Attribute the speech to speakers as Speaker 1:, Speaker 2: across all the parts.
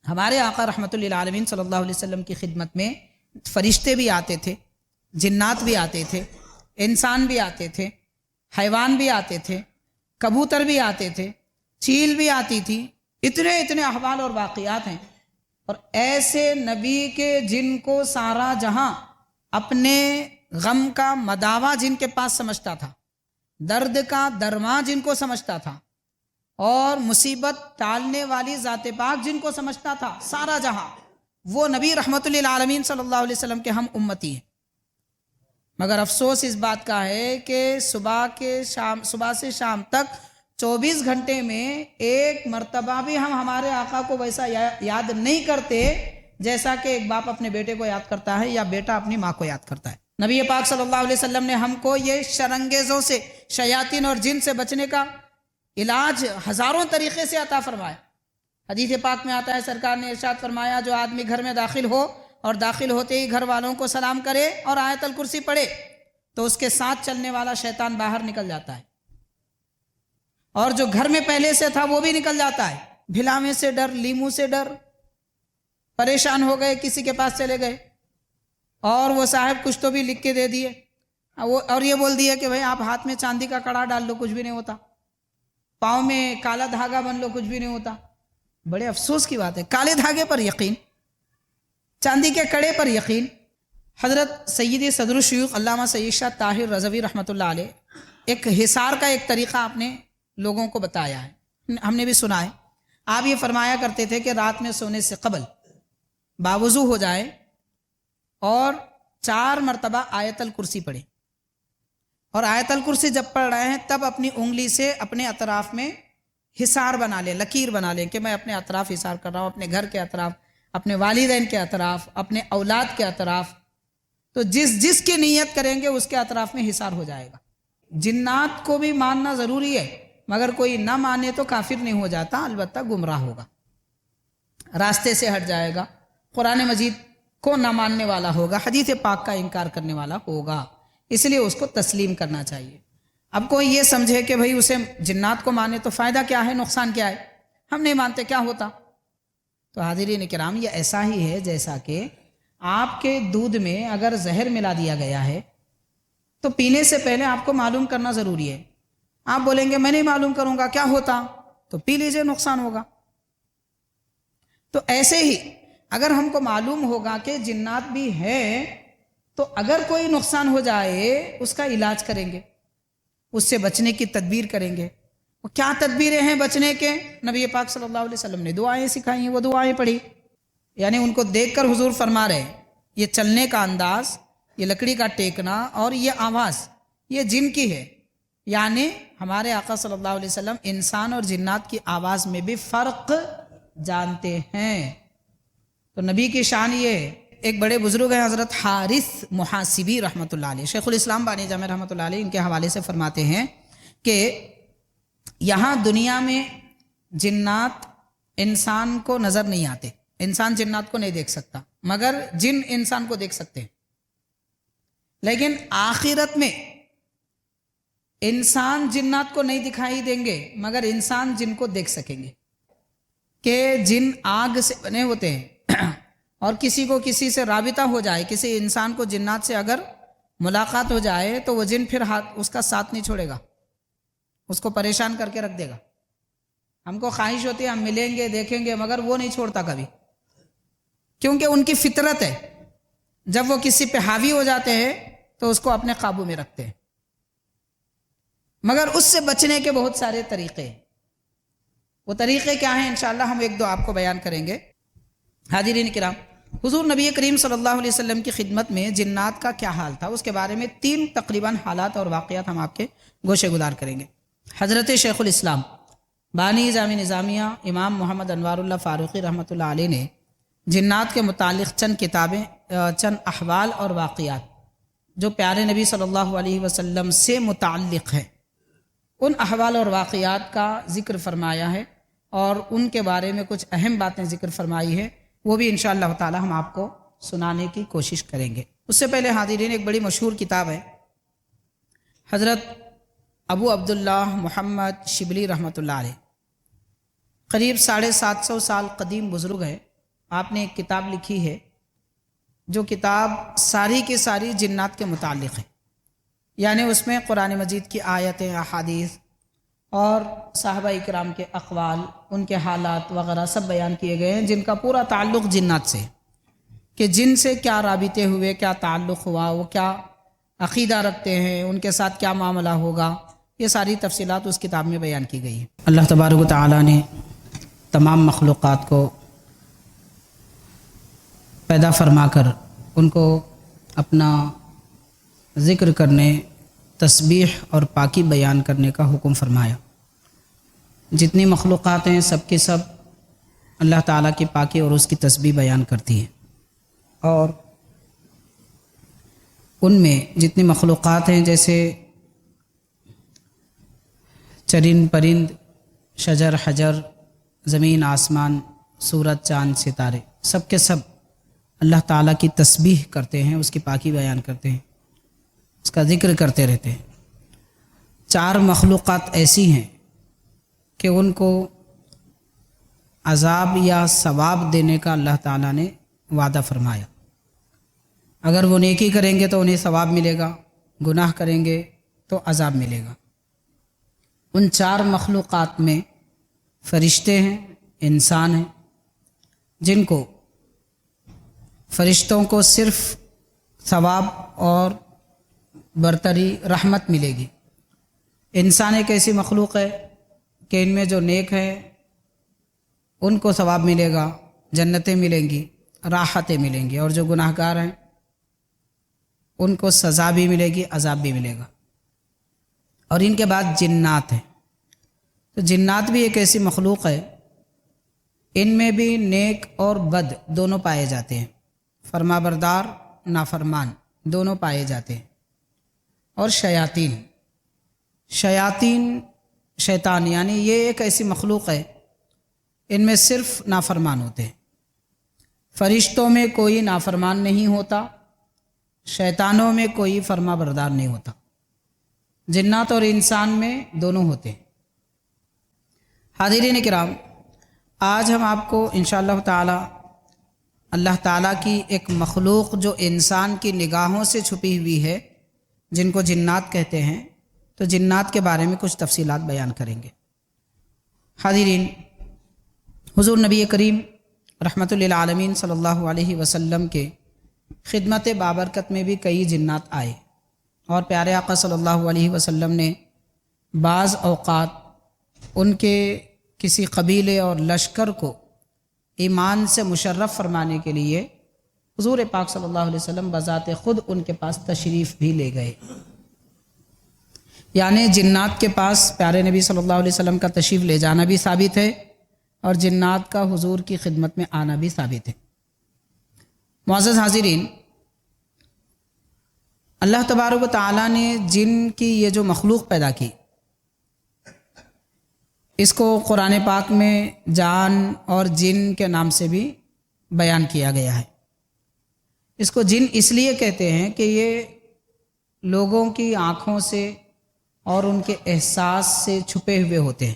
Speaker 1: ہمارے آقا رحمت للعالمین صلی اللہ علیہ وسلم کی خدمت میں فرشتے بھی آتے تھے، جنات بھی آتے تھے، انسان بھی آتے تھے، حیوان بھی آتے تھے، کبوتر بھی آتے تھے، چیل بھی آتی تھی، اتنے احوال اور واقعات ہیں۔ اور ایسے نبی کے جن کو سارا جہاں اپنے غم کا مداوا جن کے پاس سمجھتا تھا، درد کا درماں جن کو سمجھتا تھا، اور مصیبت ٹالنے والی ذات پاک جن کو سمجھتا تھا سارا جہاں، وہ نبی رحمت للعالمین صلی اللہ علیہ وسلم کے ہم امتی ہیں۔ مگر افسوس اس بات کا ہے کہ صبح سے شام تک 24 گھنٹے میں ایک مرتبہ بھی ہم ہمارے آقا کو ویسا یاد نہیں کرتے جیسا کہ ایک باپ اپنے بیٹے کو یاد کرتا ہے یا بیٹا اپنی ماں کو یاد کرتا ہے۔ نبی پاک صلی اللہ علیہ وسلم نے ہم کو یہ شرانگیزوں سے، شیاطین اور جن سے بچنے کا علاج ہزاروں طریقے سے عطا فرمایا۔ حدیث پاک میں آتا ہے، سرکار نے ارشاد فرمایا، جو آدمی گھر میں داخل ہو اور داخل ہوتے ہی گھر والوں کو سلام کرے اور آیت الکرسی پڑھے تو اس کے ساتھ چلنے والا شیطان باہر نکل جاتا ہے، اور جو گھر میں پہلے سے تھا وہ بھی نکل جاتا ہے۔ بھلاوے سے ڈر، لیمو سے ڈر، پریشان ہو گئے، کسی کے پاس چلے گئے اور وہ صاحب کچھ تو بھی لکھ کے دے دیے، اور یہ بول دیا کہ بھائی آپ ہاتھ میں چاندی کا کڑا ڈال لو، کچھ بھی نہیں ہوتا، پاؤں میں کالا دھاگا بن لو، کچھ بھی نہیں ہوتا۔ بڑے افسوس کی بات ہے، کالے دھاگے پر یقین، چاندی کے کڑے پر یقین۔ حضرت سیدی صدر الشیوخ علامہ سید شاہ طاہر رضوی رحمۃ اللہ علیہ ایک حصار کا ایک طریقہ آپ نے لوگوں کو بتایا ہے، ہم نے بھی سنا ہے۔ آپ یہ فرمایا کرتے تھے کہ رات میں سونے سے قبل باوضو ہو جائے اور 4 مرتبہ آیت الکرسی پڑھے، اور آیت الکرسی جب پڑھ رہے ہیں تب اپنی انگلی سے اپنے اطراف میں حصار بنا لیں، لکیر بنا لیں کہ میں اپنے اطراف حصار کر رہا ہوں، اپنے گھر کے اطراف، اپنے والدین کے اطراف، اپنے اولاد کے اطراف۔ تو جس کی نیت کریں گے اس کے اطراف میں حصار ہو جائے گا۔ جنات کو بھی ماننا ضروری ہے، مگر کوئی نہ مانے تو کافر نہیں ہو جاتا، البتہ گمراہ ہوگا، راستے سے ہٹ جائے گا، قرآن مجید کو نہ ماننے والا ہوگا، حدیث پاک کا انکار کرنے والا ہوگا، اس لیے اس کو تسلیم کرنا چاہیے۔ اب کوئی یہ سمجھے کہ بھئی اسے جنات کو مانے تو فائدہ کیا ہے، نقصان کیا ہے، ہم نہیں مانتے کیا ہوتا؟ تو حاضرین کرام، یہ ایسا ہی ہے جیسا کہ آپ کے دودھ میں اگر زہر ملا دیا گیا ہے تو پینے سے پہلے آپ کو معلوم کرنا ضروری ہے۔ آپ بولیں گے میں نہیں معلوم کروں گا کیا ہوتا، تو پی لیجئے، نقصان ہوگا۔ تو ایسے ہی اگر ہم کو معلوم ہوگا کہ جنات بھی ہے تو اگر کوئی نقصان ہو جائے اس کا علاج کریں گے، اس سے بچنے کی تدبیر کریں گے۔ وہ کیا تدبیریں ہیں بچنے کے؟ نبی پاک صلی اللہ علیہ وسلم نے دعائیں سکھائیں، وہ دعائیں پڑھی، یعنی ان کو دیکھ کر حضور فرما رہے یہ چلنے کا انداز، یہ لکڑی کا ٹیکنا اور یہ آواز، یہ جن کی ہے، یعنی ہمارے آقا صلی اللہ علیہ وسلم انسان اور جنات کی آواز میں بھی فرق جانتے ہیں۔ تو نبی کی شان یہ ہے۔ ایک بڑے بزرگ ہیں حضرت حارث محاسبی رحمۃ اللہ علیہ، شیخ الاسلام بانی جامع رحمۃ اللہ علیہ، ان کے حوالے سے فرماتے ہیں کہ یہاں دنیا میں جنات انسان کو نظر نہیں آتے، انسان جنات کو نہیں دیکھ سکتا، مگر جن انسان کو دیکھ سکتے ہیں۔ لیکن آخرت میں انسان جنات کو نہیں دکھائی دیں گے، مگر انسان جن کو دیکھ سکیں گے، کہ جن آگ سے بنے ہوتے ہیں اور کسی کو کسی سے رابطہ ہو جائے، کسی انسان کو جنات سے اگر ملاقات ہو جائے تو وہ جن پھر اس کا ساتھ نہیں چھوڑے گا، اس کو پریشان کر کے رکھ دے گا۔ ہم کو خواہش ہوتی ہے ہم ملیں گے، دیکھیں گے، مگر وہ نہیں چھوڑتا کبھی، کیونکہ ان کی فطرت ہے، جب وہ کسی پہ حاوی ہو جاتے ہیں تو اس کو اپنے قابو میں رکھتے ہیں۔ مگر اس سے بچنے کے بہت سارے طریقے ہیں۔ وہ طریقے کیا ہیں انشاءاللہ ہم 1-2 آپ کو بیان کریں گے۔ حاضرین کرام، حضور نبی کریم صلی اللہ علیہ وسلم کی خدمت میں جنات کا کیا حال تھا، اس کے بارے میں 3 تقریباً حالات اور واقعات ہم آپ کے گوشے گزار کریں گے۔ حضرت شیخ الاسلام بانی جامع نظامیہ امام محمد انوار اللہ فاروقی رحمۃ اللہ علیہ نے جنات کے متعلق چند کتابیں، چند احوال اور واقعات جو پیارے نبی صلی اللہ علیہ وسلم سے متعلق ہیں، ان احوال اور واقعات کا ذکر فرمایا ہے، اور ان کے بارے میں کچھ اہم باتیں ذکر فرمائی ہے، وہ بھی انشاءاللہ تعالی ہم آپ کو سنانے کی کوشش کریں گے۔ اس سے پہلے حاضرین، ایک بڑی مشہور کتاب ہے، حضرت ابو عبداللہ محمد شبلی رحمۃ اللہ علیہ، قریب 750 سال قدیم بزرگ ہے، آپ نے ایک کتاب لکھی ہے جو کتاب ساری کی ساری جنات کے متعلق ہے، یعنی اس میں قرآن مجید کی آیتیں، احادیث اور صحابہ اکرام کے اقوال، ان کے حالات وغیرہ سب بیان کیے گئے ہیں، جن کا پورا تعلق جنات سے، کہ جن سے کیا رابطے ہوئے، کیا تعلق ہوا، وہ کیا عقیدہ رکھتے ہیں، ان کے ساتھ کیا معاملہ ہوگا، یہ ساری تفصیلات اس کتاب میں بیان کی گئی ہیں۔ اللہ تبارک و تعالیٰ نے تمام مخلوقات کو پیدا فرما کر ان کو اپنا ذکر کرنے، تسبیح اور پاکی بیان کرنے کا حکم فرمایا۔ جتنی مخلوقات ہیں سب کے سب اللہ تعالیٰ کی پاکی اور اس کی تسبیح بیان کرتی ہیں، اور ان میں جتنی مخلوقات ہیں جیسے چرند پرند، شجر حجر، زمین آسمان، سورج چاند ستارے، سب کے سب اللہ تعالیٰ کی تسبیح کرتے ہیں، اس کی پاکی بیان کرتے ہیں، اس کا ذکر کرتے رہتے ہیں۔ 4 مخلوقات ایسی ہیں کہ ان کو عذاب یا ثواب دینے کا اللہ تعالیٰ نے وعدہ فرمایا۔ اگر وہ نیکی کریں گے تو انہیں ثواب ملے گا، گناہ کریں گے تو عذاب ملے گا۔ ان 4 مخلوقات میں فرشتے ہیں، انسان ہیں، جن کو فرشتوں کو صرف ثواب اور برتری، رحمت ملے گی۔ انسان ایک ایسی مخلوق ہے کہ ان میں جو نیک ہیں ان کو ثواب ملے گا، جنتیں ملیں گی، راحتیں ملیں گی، اور جو گناہ گار ہیں ان کو سزا بھی ملے گی، عذاب بھی ملے گا۔ اور ان کے بعد جنات ہیں، تو جنات بھی ایک ایسی مخلوق ہے، ان میں بھی نیک اور بد دونوں پائے جاتے ہیں، فرما بردار، نافرمان دونوں پائے جاتے ہیں۔ اور شیاطین، شیطان یعنی یہ ایک ایسی مخلوق ہے، ان میں صرف نافرمان ہوتے ہیں۔ فرشتوں میں کوئی نافرمان نہیں ہوتا، شیطانوں میں کوئی فرما بردار نہیں ہوتا، جنات اور انسان میں دونوں ہوتے ہیں۔ حاضرین کرام، آج ہم آپ کو انشاءاللہ تعالی اللہ تعالیٰ کی ایک مخلوق جو انسان کی نگاہوں سے چھپی ہوئی ہے، جن کو جنات کہتے ہیں، تو جنات کے بارے میں کچھ تفصیلات بیان کریں گے۔ حاضرین، حضور نبی کریم رحمۃ للعالمین صلی اللہ علیہ وسلم کے خدمت بابرکت میں بھی کئی جنات آئے، اور پیارے آقا صلی اللہ علیہ وسلم نے بعض اوقات ان کے کسی قبیلے اور لشکر کو ایمان سے مشرف فرمانے کے لیے حضور پاک صلی اللہ علیہ وسلم بذات خود ان کے پاس تشریف بھی لے گئے، یعنی جنات کے پاس پیارے نبی صلی اللہ علیہ وسلم کا تشریف لے جانا بھی ثابت ہے، اور جنات کا حضور کی خدمت میں آنا بھی ثابت ہے۔ معزز حاضرین، اللہ تبارک و تعالیٰ نے جن کی یہ جو مخلوق پیدا کی، اس کو قرآن پاک میں جان اور جن کے نام سے بھی بیان کیا گیا ہے۔ اس کو جن اس لیے کہتے ہیں کہ یہ لوگوں کی آنکھوں سے اور ان کے احساس سے چھپے ہوئے ہوتے ہیں۔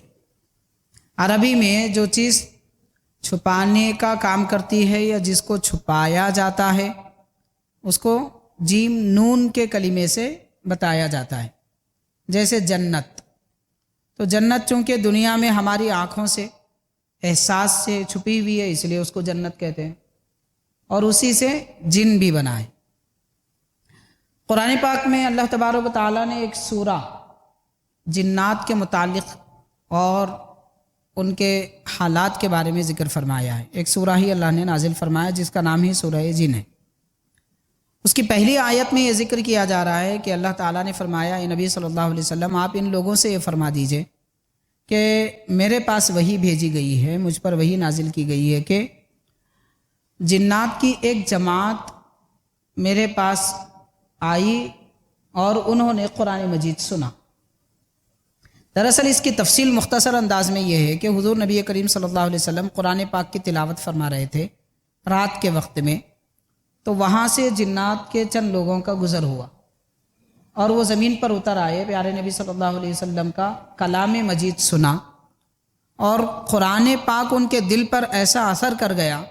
Speaker 1: عربی میں جو چیز چھپانے کا کام کرتی ہے یا جس کو چھپایا جاتا ہے، اس کو جیم نون کے کلمے سے بتایا جاتا ہے۔ جیسے جنت، تو جنت چونکہ دنیا میں ہماری آنکھوں سے، احساس سے چھپی ہوئی ہے، اس لیے اس کو جنت کہتے ہیں، اور اسی سے جن بھی بنا ہے۔ قرآن پاک میں اللہ تبارک و تعالیٰ نے ایک سورہ جنات کے متعلق اور ان کے حالات کے بارے میں ذکر فرمایا ہے۔ ایک سورہ ہی اللہ نے نازل فرمایا جس کا نام ہی سورہ جن ہے۔ اس کی پہلی آیت میں یہ ذکر کیا جا رہا ہے کہ اللہ تعالیٰ نے فرمایا، اے نبی صلی اللہ علیہ وسلم، آپ ان لوگوں سے یہ فرما دیجئے کہ میرے پاس وحی بھیجی گئی ہے، مجھ پر وحی نازل کی گئی ہے کہ جنات کی ایک جماعت میرے پاس آئی اور انہوں نے قرآن مجید سنا۔ دراصل اس کی تفصیل مختصر انداز میں یہ ہے کہ حضور نبی کریم صلی اللہ علیہ وسلم قرآن پاک کی تلاوت فرما رہے تھے رات کے وقت میں، تو وہاں سے جنات کے چند لوگوں کا گزر ہوا اور وہ زمین پر اتر آئے، پیارے نبی صلی اللہ علیہ وسلم کا کلام مجید سنا، اور قرآن پاک ان کے دل پر ایسا اثر کر گیا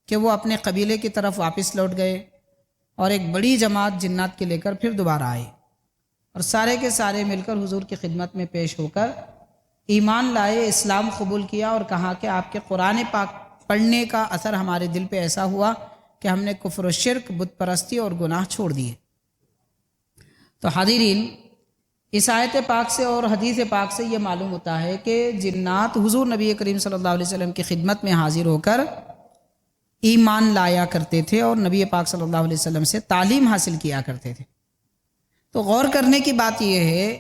Speaker 1: کہ وہ اپنے قبیلے کی طرف واپس لوٹ گئے اور ایک بڑی جماعت جنات کے لے کر پھر دوبارہ آئے اور سارے کے سارے مل کر حضور کی خدمت میں پیش ہو کر ایمان لائے، اسلام قبول کیا اور کہا کہ آپ کے قرآن پاک پڑھنے کا اثر ہمارے دل پہ ایسا ہوا کہ ہم نے کفر و شرک، بت پرستی اور گناہ چھوڑ دیے۔ تو حاضرین، اس آیت پاک سے اور حدیث پاک سے یہ معلوم ہوتا ہے کہ جنات حضور نبی کریم صلی اللہ علیہ وسلم کی خدمت میں حاضر ہو کر ایمان لایا کرتے تھے اور نبی پاک صلی اللہ علیہ وسلم سے تعلیم حاصل کیا کرتے تھے۔ تو غور کرنے کی بات یہ ہے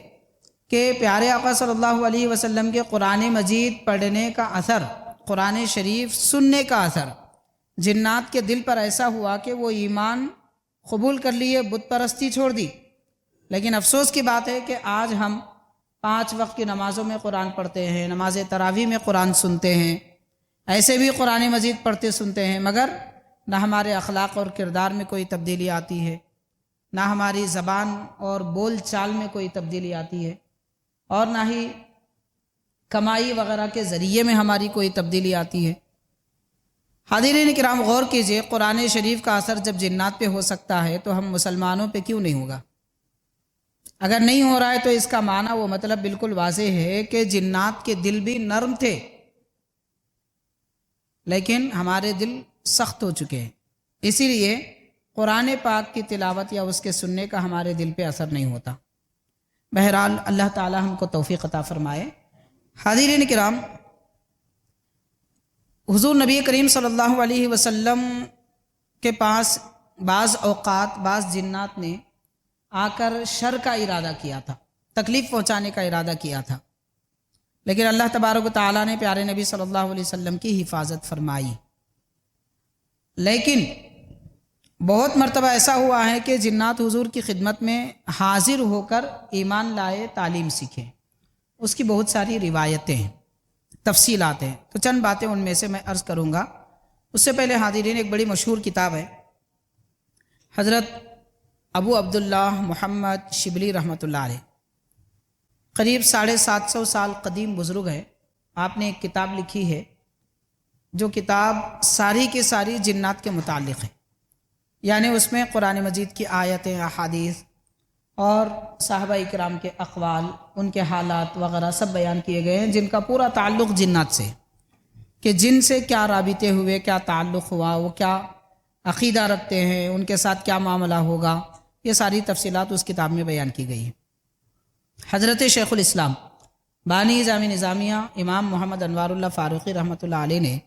Speaker 1: کہ پیارے آقا صلی اللہ علیہ وسلم کے قرآن مجید پڑھنے کا اثر، قرآن شریف سننے کا اثر جنات کے دل پر ایسا ہوا کہ وہ ایمان قبول کر لیے، بت پرستی چھوڑ دی۔ لیکن افسوس کی بات ہے کہ آج ہم 5 وقت کی نمازوں میں قرآن پڑھتے ہیں، نماز تراویح میں قرآن سنتے ہیں، ایسے بھی قرآن مجید پڑھتے سنتے ہیں، مگر نہ ہمارے اخلاق اور کردار میں کوئی تبدیلی آتی ہے، نہ ہماری زبان اور بول چال میں کوئی تبدیلی آتی ہے، اور نہ ہی کمائی وغیرہ کے ذریعے میں ہماری کوئی تبدیلی آتی ہے۔ حاضرین کرام، غور کیجئے، قرآن شریف کا اثر جب جنات پہ ہو سکتا ہے تو ہم مسلمانوں پہ کیوں نہیں ہوگا؟ اگر نہیں ہو رہا ہے تو اس کا معنی وہ مطلب بالکل واضح ہے کہ جنات کے دل بھی نرم تھے، لیکن ہمارے دل سخت ہو چکے ہیں، اسی لیے قرآن پاک کی تلاوت یا اس کے سننے کا ہمارے دل پہ اثر نہیں ہوتا۔ بہرحال اللہ تعالی ہم کو توفیق عطا فرمائے۔ حاضرین کرام، حضور نبی کریم صلی اللہ علیہ وسلم کے پاس بعض اوقات بعض جنات نے آ کر شر کا ارادہ کیا تھا، تکلیف پہنچانے کا ارادہ کیا تھا، لیکن اللہ تبارک و تعالیٰ نے پیارے نبی صلی اللہ علیہ وسلم کی حفاظت فرمائی۔ لیکن بہت مرتبہ ایسا ہوا ہے کہ جنات حضور کی خدمت میں حاضر ہو کر ایمان لائے، تعلیم سیکھے، اس کی بہت ساری روایتیں ہیں، تفصیلات ہیں، تو چند باتیں ان میں سے میں عرض کروں گا۔ اس سے پہلے حاضرین، ایک بڑی مشہور کتاب ہے، حضرت ابو عبداللہ محمد شبلی رحمۃ اللہ علیہ، قریب 750 سال قدیم بزرگ ہے، آپ نے ایک کتاب لکھی ہے جو کتاب ساری کی ساری جنات کے متعلق ہے، یعنی اس میں قرآن مجید کی آیتیں، احادیث اور صحابہ اکرام کے اقوال، ان کے حالات وغیرہ سب بیان کیے گئے ہیں، جن کا پورا تعلق جنات سے، کہ جن سے کیا رابطے ہوئے، کیا تعلق ہوا، وہ کیا عقیدہ رکھتے ہیں، ان کے ساتھ کیا معاملہ ہوگا، یہ ساری تفصیلات اس کتاب میں بیان کی گئی ہیں۔ حضرت شیخ الاسلام بانی جامع نظامیہ امام محمد انوار اللہ فاروقی رحمۃ اللہ علیہ نے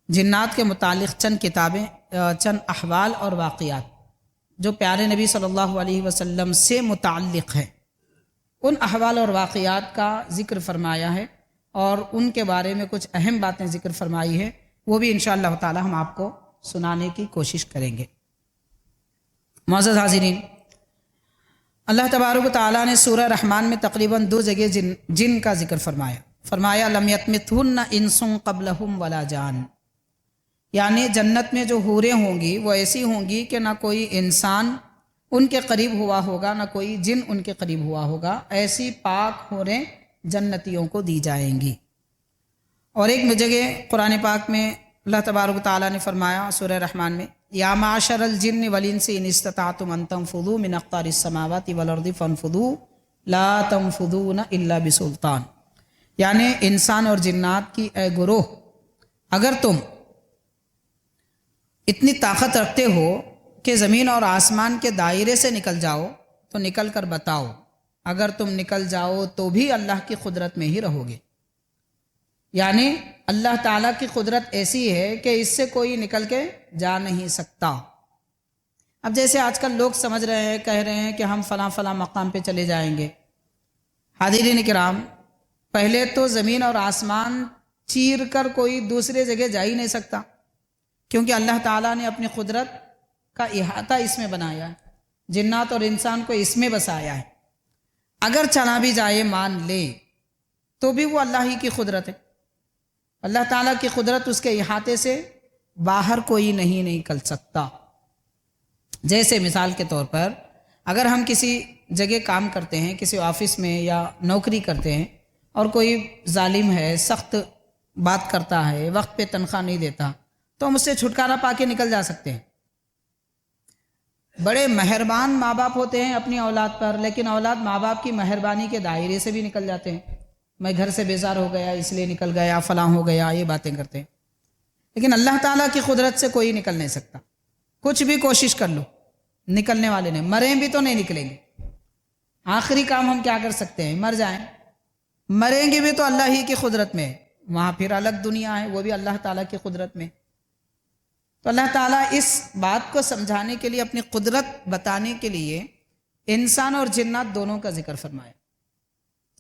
Speaker 1: جنات کے متعلق چند کتابیں، چند احوال اور واقعات جو پیارے نبی صلی اللہ علیہ وسلم سے متعلق ہیں، ان احوال اور واقعات کا ذکر فرمایا ہے اور ان کے بارے میں کچھ اہم باتیں ذکر فرمائی ہے، وہ بھی انشاءاللہ تعالی ہم آپ کو سنانے کی کوشش کریں گے۔ معزز حاضرین، اللہ تبارک و تعالیٰ نے سورہ رحمان میں تقریباً 2 جگہ جن کا ذکر فرمایا لم یطمثہن انس قبلہم ولا جان، یعنی جنت میں جو حوریں ہوں گی وہ ایسی ہوں گی کہ نہ کوئی انسان ان کے قریب ہوا ہوگا، نہ کوئی جن ان کے قریب ہوا ہوگا، ایسی پاک حوریں جنتیوں کو دی جائیں گی۔ اور ایک جگہ قرآن پاک میں اللہ تبارک و تعالیٰ نے فرمایا سورہ رحمان میں، یا معشر الجن والانس ان استطعتم ان تنفذوا من اقطار السماوات والارض فانفذوا لا تنفذون الا بسلطان، یعنی انسان اور جنات کی اے گروہ، اگر تم اتنی طاقت رکھتے ہو کہ زمین اور آسمان کے دائرے سے نکل جاؤ تو نکل کر بتاؤ، اگر تم نکل جاؤ تو بھی اللہ کی قدرت میں ہی رہو گے، یعنی اللہ تعالیٰ کی قدرت ایسی ہے کہ اس سے کوئی نکل کے جا نہیں سکتا۔ اب جیسے آج کل لوگ سمجھ رہے ہیں، کہہ رہے ہیں کہ ہم فلاں فلاں مقام پہ چلے جائیں گے۔ حاضرین کرام، پہلے تو زمین اور آسمان چیر کر کوئی دوسرے جگہ جا ہی نہیں سکتا، کیونکہ اللہ تعالیٰ نے اپنی قدرت کا احاطہ اس میں بنایا ہے، جنات اور انسان کو اس میں بسایا ہے۔ اگر چلا بھی جائے، مان لے، تو بھی وہ اللہ ہی کی قدرت ہے، اللہ تعالیٰ کی قدرت، اس کے احاطے سے باہر کوئی نہیں نکل سکتا۔ جیسے مثال کے طور پر اگر ہم کسی جگہ کام کرتے ہیں، کسی آفس میں یا نوکری کرتے ہیں، اور کوئی ظالم ہے، سخت بات کرتا ہے، وقت پہ تنخواہ نہیں دیتا، تو ہم اس سے چھٹکارا پا کے نکل جا سکتے ہیں۔ بڑے مہربان ماں باپ ہوتے ہیں اپنی اولاد پر، لیکن اولاد ماں باپ کی مہربانی کے دائرے سے بھی نکل جاتے ہیں۔ میں گھر سے بیزار ہو گیا اس لیے نکل گیا، فلاں ہو گیا، یہ باتیں کرتے ہیں۔ لیکن اللہ تعالیٰ کی قدرت سے کوئی نکل نہیں سکتا، کچھ بھی کوشش کر لو نکلنے والے نہیں، مریں بھی تو نہیں نکلیں گے۔ آخری کام ہم کیا کر سکتے ہیں؟ مر جائیں، مریں گے بھی تو اللہ ہی کی قدرت میں ہے، وہاں پھر الگ دنیا ہے، وہ بھی اللہ تعالیٰ کی قدرت میں۔ تو اللہ تعالیٰ اس بات کو سمجھانے کے لیے، اپنی قدرت بتانے کے لیے انسان اور جنات دونوں کا ذکر فرمایا،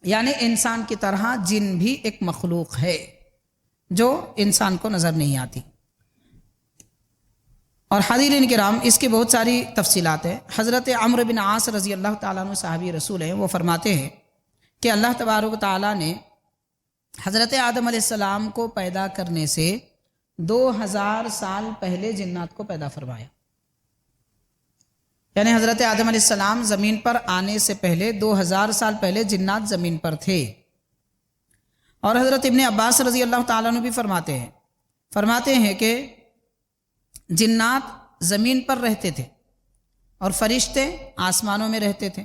Speaker 1: یعنی انسان کی طرح جن بھی ایک مخلوق ہے جو انسان کو نظر نہیں آتی۔ اور حاضرین کرام، اس کی بہت ساری تفصیلات ہیں۔ حضرت عمرو بن عاص رضی اللہ تعالیٰ عنہ صحابی رسول ہیں، وہ فرماتے ہیں کہ اللہ تبارک و تعالیٰ نے حضرت آدم علیہ السلام کو پیدا کرنے سے 2000 سال پہلے جنات کو پیدا فرمایا، یعنی حضرت آدم علیہ السلام زمین پر آنے سے پہلے 2000 سال پہلے جنات زمین پر تھے۔ اور حضرت ابن عباس رضی اللہ تعالیٰ عنہ بھی فرماتے ہیں کہ جنات زمین پر رہتے تھے اور فرشتے آسمانوں میں رہتے تھے،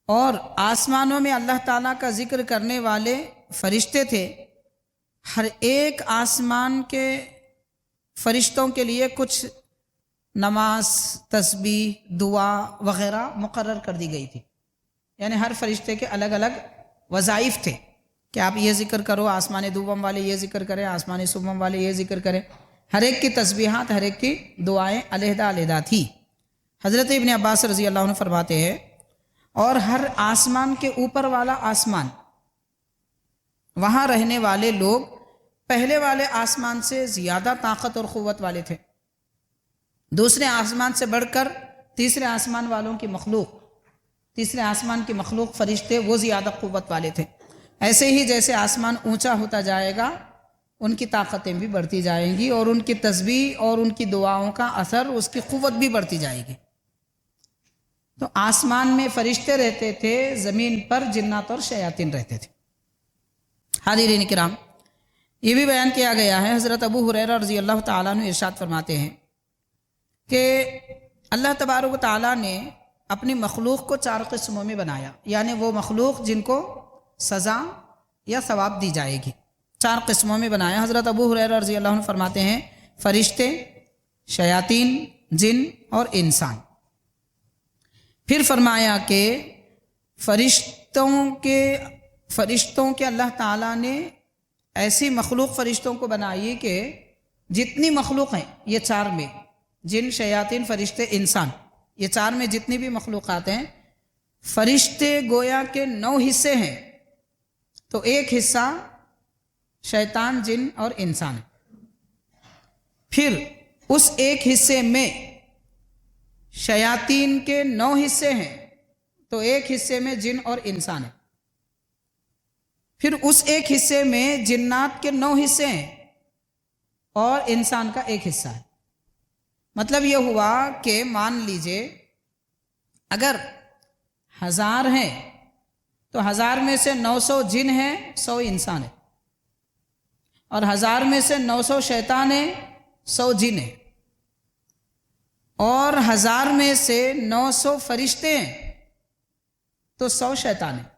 Speaker 1: اور آسمانوں میں اللہ تعالیٰ کا ذکر کرنے والے فرشتے تھے۔ ہر ایک آسمان کے فرشتوں کے لیے کچھ نماز، تسبیح، دعا وغیرہ مقرر کر دی گئی تھی، یعنی ہر فرشتے کے الگ الگ وظائف تھے کہ آپ یہ ذکر کرو، آسمان دوم والے یہ ذکر کریں، آسمان سوم والے یہ ذکر کریں۔ ہر ایک کی تسبیحات، ہر ایک کی دعائیں علیحدہ علیحدہ تھی۔ حضرت ابن عباس رضی اللہ عنہ فرماتے ہیں، اور ہر آسمان کے اوپر والا آسمان، وہاں رہنے والے لوگ پہلے والے آسمان سے زیادہ طاقت اور قوت والے تھے، دوسرے آسمان سے بڑھ کر تیسرے آسمان والوں کی مخلوق، تیسرے آسمان کی مخلوق فرشتے وہ زیادہ قوت والے تھے۔ ایسے ہی جیسے آسمان اونچا ہوتا جائے گا ان کی طاقتیں بھی بڑھتی جائیں گی، اور ان کی تسبیح اور ان کی دعاؤں کا اثر، اس کی قوت بھی بڑھتی جائے گی۔ تو آسمان میں فرشتے رہتے تھے، زمین پر جنات اور شیاطین رہتے تھے۔ حاضرین کرام، یہ بھی بیان کیا گیا ہے، حضرت ابو ہریرہ رضی اللہ تعالیٰ عنہ ارشاد فرماتے ہیں کہ اللہ تبارک و تعالیٰ نے اپنی مخلوق کو 4 قسموں میں بنایا، یعنی وہ مخلوق جن کو سزا یا ثواب دی جائے گی، 4 قسموں میں بنایا۔ حضرت ابو ہریرہ رضی اللہ عنہ فرماتے ہیں، فرشتے، شیاطین، جن اور انسان۔ پھر فرمایا کہ فرشتوں کے اللہ تعالیٰ نے ایسی مخلوق فرشتوں کو بنائی کہ جتنی مخلوق ہیں یہ 4 میں، جن، شیاطین، فرشتے، انسان، یہ 4 میں جتنی بھی مخلوقات ہیں، فرشتے گویا کے 9 حصے ہیں، تو 1 حصہ شیطان، جن اور انسان ہے۔ پھر اس 1 حصے میں شیاطین کے 9 حصے ہیں، تو 1 حصے میں جن اور انسان ہے۔ پھر اس 1 حصے میں جنات کے 9 حصے ہیں اور انسان کا 1 حصہ ہے۔ مطلب یہ ہوا کہ مان لیجئے اگر 1000 ہیں تو 1000 میں سے 900 جن ہیں، 100 انسان ہے، اور 1000 میں سے 900 شیطان ہیں، 100 جن ہیں، اور 1000 میں سے 900 فرشتے ہیں تو 100 شیطان ہیں۔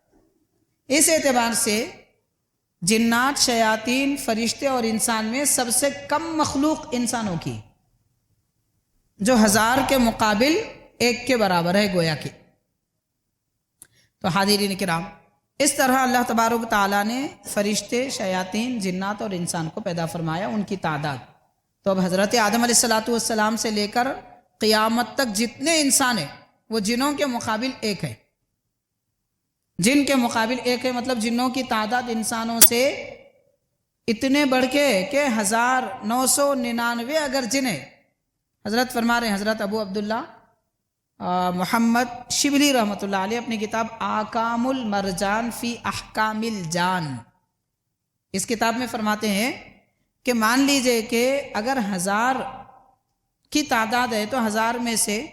Speaker 1: اس اعتبار سے جنات، شیاطین، فرشتے اور انسان میں سب سے کم مخلوق انسانوں کی، جو 1000 کے مقابل 1 کے برابر ہے گویا کہ۔ تو حاضرین کرام، اس طرح اللہ تبارک و تعالیٰ نے فرشتے، شیاطین، جنات اور انسان کو پیدا فرمایا، ان کی تعداد۔ تو اب حضرت آدم علیہ السلام سے لے کر قیامت تک جتنے انسان ہیں وہ جنوں کے مقابل 1 ہے، جن کے مقابل 1 ہے، مطلب جنوں کی تعداد انسانوں سے اتنے بڑھ کے کہ 1999 اگر جن ہے۔ حضرت فرما رہے ہیں، حضرت ابو عبداللہ محمد شبلی رحمۃ اللہ علیہ اپنی کتاب آکام المرجان فی احکام الجان، اس کتاب میں فرماتے ہیں کہ مان لیجئے کہ اگر 1000 کی تعداد ہے تو 1000 میں سے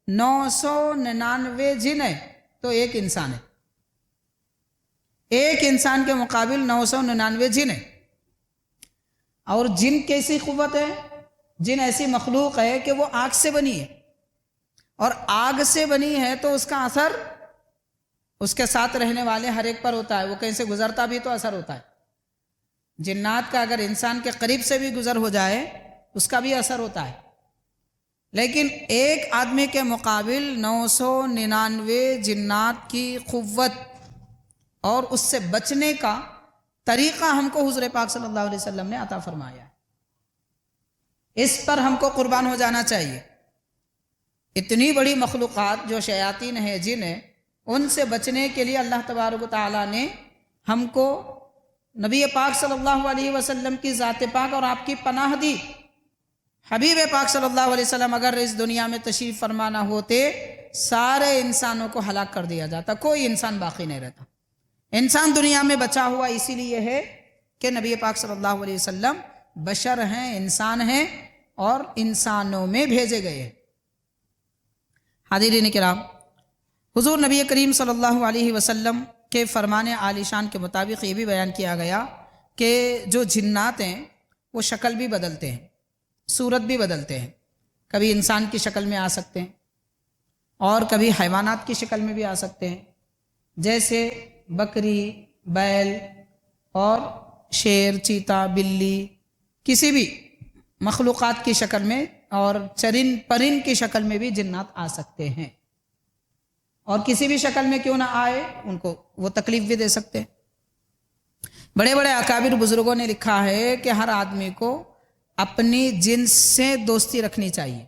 Speaker 1: 999 جن ہے تو 1 انسان ہے، 1 انسان کے مقابل 999 جن ہے۔ اور جن کیسی قوت ہے؟ جن ایسی مخلوق ہے کہ وہ آگ سے بنی ہے، اور آگ سے بنی ہے تو اس کا اثر اس کے ساتھ رہنے والے ہر ایک پر ہوتا ہے، وہ کہیں سے گزرتا بھی تو اثر ہوتا ہے۔ جنات کا اگر انسان کے قریب سے بھی گزر ہو جائے اس کا بھی اثر ہوتا ہے، لیکن ایک آدمی کے مقابل 999 جنات کی قوت اور اس سے بچنے کا طریقہ ہم کو حضور پاک صلی اللہ علیہ وسلم نے عطا فرمایا ہے۔ اس پر ہم کو قربان ہو جانا چاہیے۔ اتنی بڑی مخلوقات جو شیاطین ہیں، جن ہیں، ان سے بچنے کے لیے اللہ تبارک و تعالیٰ نے ہم کو نبی پاک صلی اللہ علیہ وسلم کی ذات پاک اور آپ کی پناہ دی۔ حبیب پاک صلی اللہ علیہ وسلم اگر اس دنیا میں تشریف فرما نہ ہوتے، سارے انسانوں کو ہلاک کر دیا جاتا، کوئی انسان باقی نہیں رہتا۔ انسان دنیا میں بچا ہوا اسی لیے ہے کہ نبی پاک صلی اللہ علیہ وسلم بشر ہیں، انسان ہیں، اور انسانوں میں بھیجے گئے ہیں۔ حاضرین کرام، حضور نبی کریم صلی اللہ علیہ وسلم کے فرمان عالی شان کے مطابق یہ بھی بیان کیا گیا کہ جو جنات ہیں وہ شکل بھی بدلتے ہیں، صورت بھی بدلتے ہیں۔ کبھی انسان کی شکل میں آ سکتے ہیں اور کبھی حیوانات کی شکل میں بھی آ سکتے ہیں، جیسے بکری، بیل اور شیر، چیتا، بلی، کسی بھی مخلوقات کی شکل میں اور چرند پرند کی شکل میں بھی جنات آ سکتے ہیں، اور کسی بھی شکل میں کیوں نہ آئے ان کو وہ تکلیف بھی دے سکتے ہیں۔ بڑے بڑے اکابر بزرگوں نے لکھا ہے کہ ہر آدمی کو اپنی جنس سے دوستی رکھنی چاہیے۔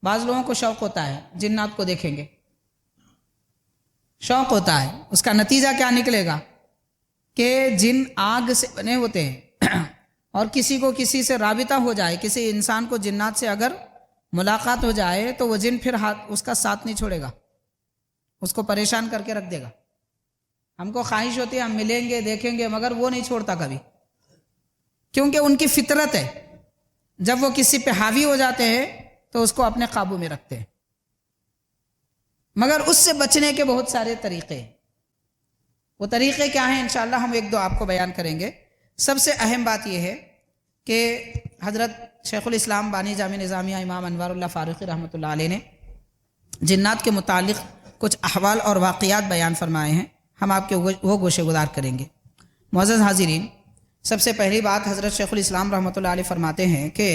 Speaker 1: بعض لوگوں کو شوق ہوتا ہے جنات کو دیکھیں گے، شوق ہوتا ہے، اس کا نتیجہ کیا نکلے گا کہ جن آگ سے بنے ہوتے ہیں، اور کسی کو کسی سے رابطہ ہو جائے، کسی انسان کو جنات سے اگر ملاقات ہو جائے تو وہ جن پھر اس کا ساتھ نہیں چھوڑے گا، اس کو پریشان کر کے رکھ دے گا۔ ہم کو خواہش ہوتی ہے ہم ملیں گے، دیکھیں گے، مگر وہ نہیں چھوڑتا کبھی، کیونکہ ان کی فطرت ہے، جب وہ کسی پہ حاوی ہو جاتے ہیں تو اس کو اپنے قابو میں رکھتے ہیں۔ مگر اس سے بچنے کے بہت سارے طریقے ہیں۔ وہ طریقے کیا ہیں انشاءاللہ ہم ایک دو آپ کو بیان کریں گے۔ سب سے اہم بات یہ ہے کہ حضرت شیخ الاسلام بانی جامع نظامیہ امام انوار اللہ فاروقی رحمۃ اللہ علیہ نے جنات کے متعلق کچھ احوال اور واقعات بیان فرمائے ہیں، ہم آپ کے وہ گوشے گزار کریں گے۔ معزز حاضرین، سب سے پہلی بات حضرت شیخ الاسلام رحمۃ اللہ علیہ فرماتے ہیں کہ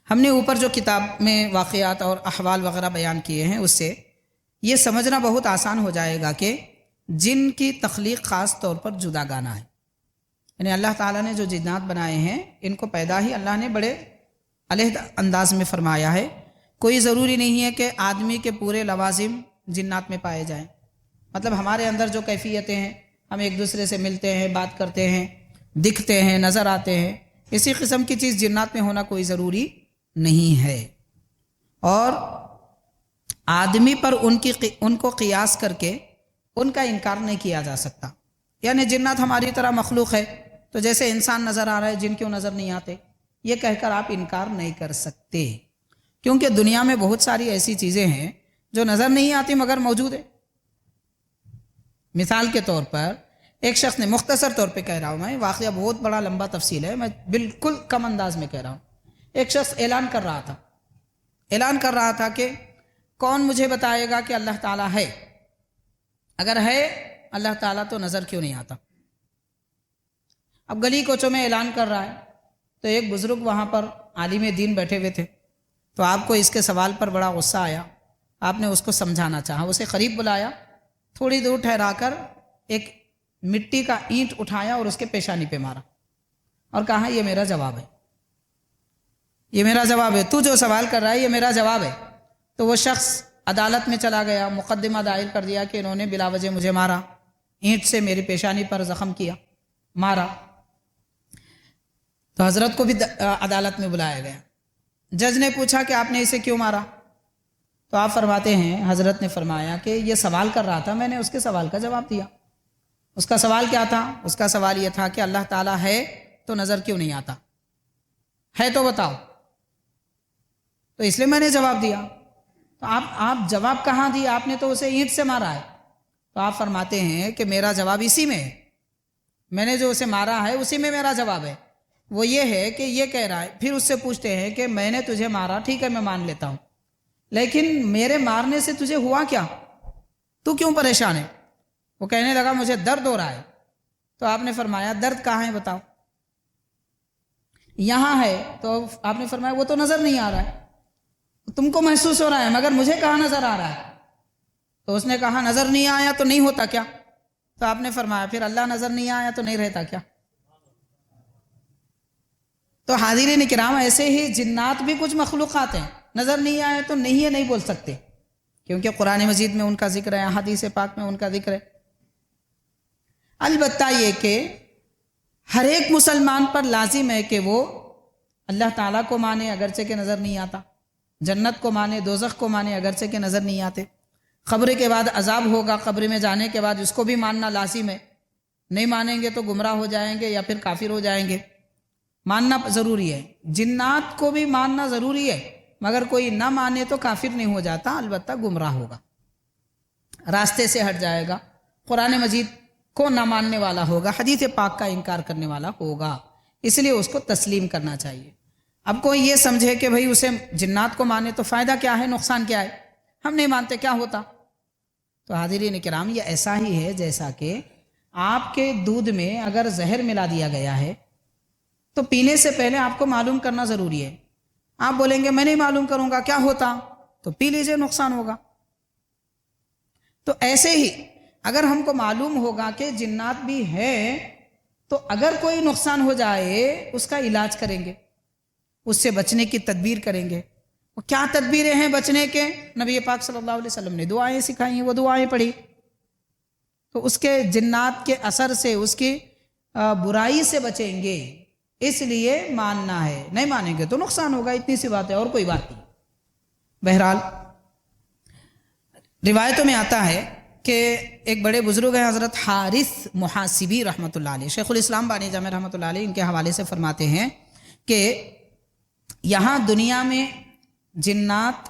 Speaker 1: ہم نے اوپر جو کتاب میں واقعات اور احوال وغیرہ بیان کیے ہیں اس سے یہ سمجھنا بہت آسان ہو جائے گا کہ جن کی تخلیق خاص طور پر جدا گانہ ہے، یعنی اللہ تعالیٰ نے جو جنات بنائے ہیں ان کو پیدا ہی اللہ نے بڑے علیحدہ انداز میں فرمایا ہے۔ کوئی ضروری نہیں ہے کہ آدمی کے پورے لوازم جنات میں پائے جائیں، مطلب ہمارے اندر جو کیفیتیں ہیں، ہم ایک دوسرے سے ملتے ہیں، بات کرتے ہیں، دکھتے ہیں، نظر آتے ہیں، اسی قسم کی چیز جنات میں ہونا کوئی ضروری نہیں ہے۔ اور آدمی پر ان کو قیاس کر کے ان کا انکار نہیں کیا جا سکتا، یعنی جنات ہماری طرح مخلوق ہے تو جیسے انسان نظر آ رہا ہے جن کیوں نظر نہیں آتے، یہ کہہ کر آپ انکار نہیں کر سکتے، کیونکہ دنیا میں بہت ساری ایسی چیزیں ہیں جو نظر نہیں آتی مگر موجود ہے۔ مثال کے طور پر ایک شخص نے، مختصر طور پہ کہہ رہا ہوں میں، واقعہ بہت بڑا لمبا تفصیل ہے، میں بالکل کم انداز میں کہہ رہا ہوں۔ ایک شخص اعلان کر رہا تھا کہ کون مجھے بتائے گا کہ اللہ تعالیٰ ہے؟ اگر ہے اللہ تعالیٰ تو نظر کیوں نہیں آتا؟ اب گلی کوچوں میں اعلان کر رہا ہے تو ایک بزرگ وہاں پر عالم دین بیٹھے ہوئے تھے، تو آپ کو اس کے سوال پر بڑا غصہ آیا، آپ نے اس کو سمجھانا چاہا، اسے قریب بلایا، تھوڑی دور ٹھہرا کر ایک مٹی کا اینٹ اٹھایا اور اس کے پیشانی پہ مارا اور کہا یہ میرا جواب ہے، یہ میرا جواب ہے، تو جو سوال کر رہا ہے یہ میرا جواب ہے۔ تو وہ شخص عدالت میں چلا گیا، مقدمہ دائر کر دیا کہ انہوں نے بلا وجہ مجھے مارا، اینٹ سے میری پیشانی پر زخم کیا، مارا۔ تو حضرت کو بھی عدالت میں بلایا گیا، جج نے پوچھا کہ آپ نے اسے کیوں مارا؟ تو آپ فرماتے ہیں حضرت نے فرمایا کہ یہ سوال کر رہا تھا، میں نے اس کے سوال کا جواب دیا۔ اس کا سوال کیا تھا؟ اس کا سوال یہ تھا کہ اللہ تعالیٰ ہے تو نظر کیوں نہیں آتا؟ ہے تو بتاؤ، تو اس لیے میں نے جواب دیا۔ تو آپ جواب کہاں دی؟ آپ نے تو اسے اینٹ سے مارا ہے۔ تو آپ فرماتے ہیں کہ میرا جواب اسی میں ہے، میں نے جو اسے مارا ہے اسی میں میرا جواب ہے، وہ یہ ہے کہ یہ کہہ رہا ہے، پھر اس سے پوچھتے ہیں کہ میں نے تجھے مارا، ٹھیک ہے میں مان لیتا ہوں، لیکن میرے مارنے سے تجھے ہوا کیا؟ تو کیوں پریشان ہے؟ وہ کہنے لگا مجھے درد ہو رہا ہے۔ تو آپ نے فرمایا درد کہاں ہے بتاؤ؟ یہاں ہے۔ تو آپ نے فرمایا وہ تو نظر نہیں آ رہا ہے، تم کو محسوس ہو رہا ہے، مگر مجھے کہاں نظر آ رہا ہے؟ تو اس نے کہا نظر نہیں آیا تو نہیں ہوتا کیا؟ تو آپ نے فرمایا پھر اللہ نظر نہیں آیا تو نہیں رہتا کیا؟ تو حاضرین کرام، ایسے ہی جنات بھی کچھ مخلوقات ہیں، نظر نہیں آئے تو نہیں ہے، نہیں بول سکتے، کیونکہ قرآن مجید میں ان کا ذکر ہے، حدیث پاک میں ان کا ذکر ہے۔ البتہ یہ کہ ہر ایک مسلمان پر لازم ہے کہ وہ اللہ تعالیٰ کو مانے اگرچہ کہ نظر نہیں آتا، جنت کو مانے، دوزخ کو مانے اگرچہ کہ نظر نہیں آتے، قبر کے بعد عذاب ہوگا، قبر میں جانے کے بعد اس کو بھی ماننا لازم ہے، نہیں مانیں گے تو گمراہ ہو جائیں گے یا پھر کافر ہو جائیں گے، ماننا ضروری ہے۔ جنات کو بھی ماننا ضروری ہے، مگر کوئی نہ مانے تو کافر نہیں ہو جاتا، البتہ گمراہ ہوگا، راستے سے ہٹ جائے گا، قرآن مجید کو نہ ماننے والا ہوگا، حدیث پاک کا انکار کرنے والا ہوگا، اس لیے اس کو تسلیم کرنا چاہیے۔ اب کوئی یہ سمجھے کہ بھئی اسے جنات کو مانے تو فائدہ کیا ہے، نقصان کیا ہے، ہم نہیں مانتے کیا ہوتا؟ تو حاضرین کرام، یہ ایسا ہی ہے جیسا کہ آپ کے دودھ میں اگر زہر ملا دیا گیا ہے تو پینے سے پہلے آپ کو معلوم کرنا ضروری ہے۔ آپ بولیں گے میں نہیں معلوم کروں گا کیا ہوتا، تو پی لیجئے، نقصان ہوگا۔ تو ایسے ہی اگر ہم کو معلوم ہوگا کہ جنات بھی ہے تو اگر کوئی نقصان ہو جائے اس کا علاج کریں گے، اس سے بچنے کی تدبیر کریں گے۔ وہ کیا تدبیریں ہیں بچنے کے؟ نبی پاک صلی اللہ علیہ وسلم نے دعائیں سکھائیں، وہ دعائیں پڑھی تو اس کے جنات کے اثر سے، اس کی برائی سے بچیں گے، اس لیے ماننا ہے، نہیں مانیں گے تو نقصان ہوگا، اتنی سی بات ہے، اور کوئی بات نہیں۔ بہرحال روایتوں میں آتا ہے کہ ایک بڑے بزرگ ہیں حضرت حارث محاسبی رحمۃ اللہ علیہ، شیخ الاسلام بانی جامع رحمۃ اللہ علیہ، ان کے حوالے سے فرماتے ہیں کہ یہاں دنیا میں جنات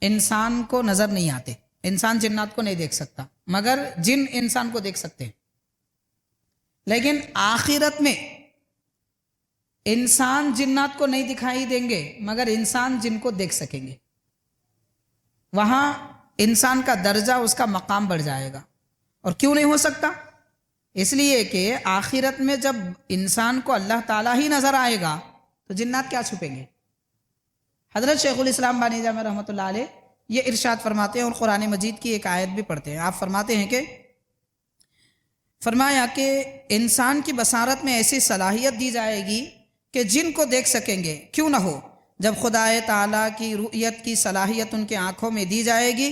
Speaker 1: انسان کو نظر نہیں آتے، انسان جنات کو نہیں دیکھ سکتا، مگر جن انسان کو دیکھ سکتے ہیں، لیکن آخرت میں انسان جنات کو نہیں دکھائی دیں گے مگر انسان جن کو دیکھ سکیں گے، وہاں انسان کا درجہ، اس کا مقام بڑھ جائے گا۔ اور کیوں نہیں ہو سکتا؟ اس لیے کہ آخرت میں جب انسان کو اللہ تعالیٰ ہی نظر آئے گا تو جنات کیا چھپیں گے؟ حضرت شیخ الاسلام بانی جامع رحمۃ اللہ علیہ یہ ارشاد فرماتے ہیں، اور قرآن مجید کی ایک آیت بھی پڑھتے ہیں۔ آپ فرماتے ہیں کہ فرمایا کہ انسان کی بصارت میں ایسی صلاحیت دی جائے گی کہ جن کو دیکھ سکیں گے، کیوں نہ ہو، جب خدا تعالیٰ کی رؤیت کی صلاحیت ان کے آنکھوں میں دی جائے گی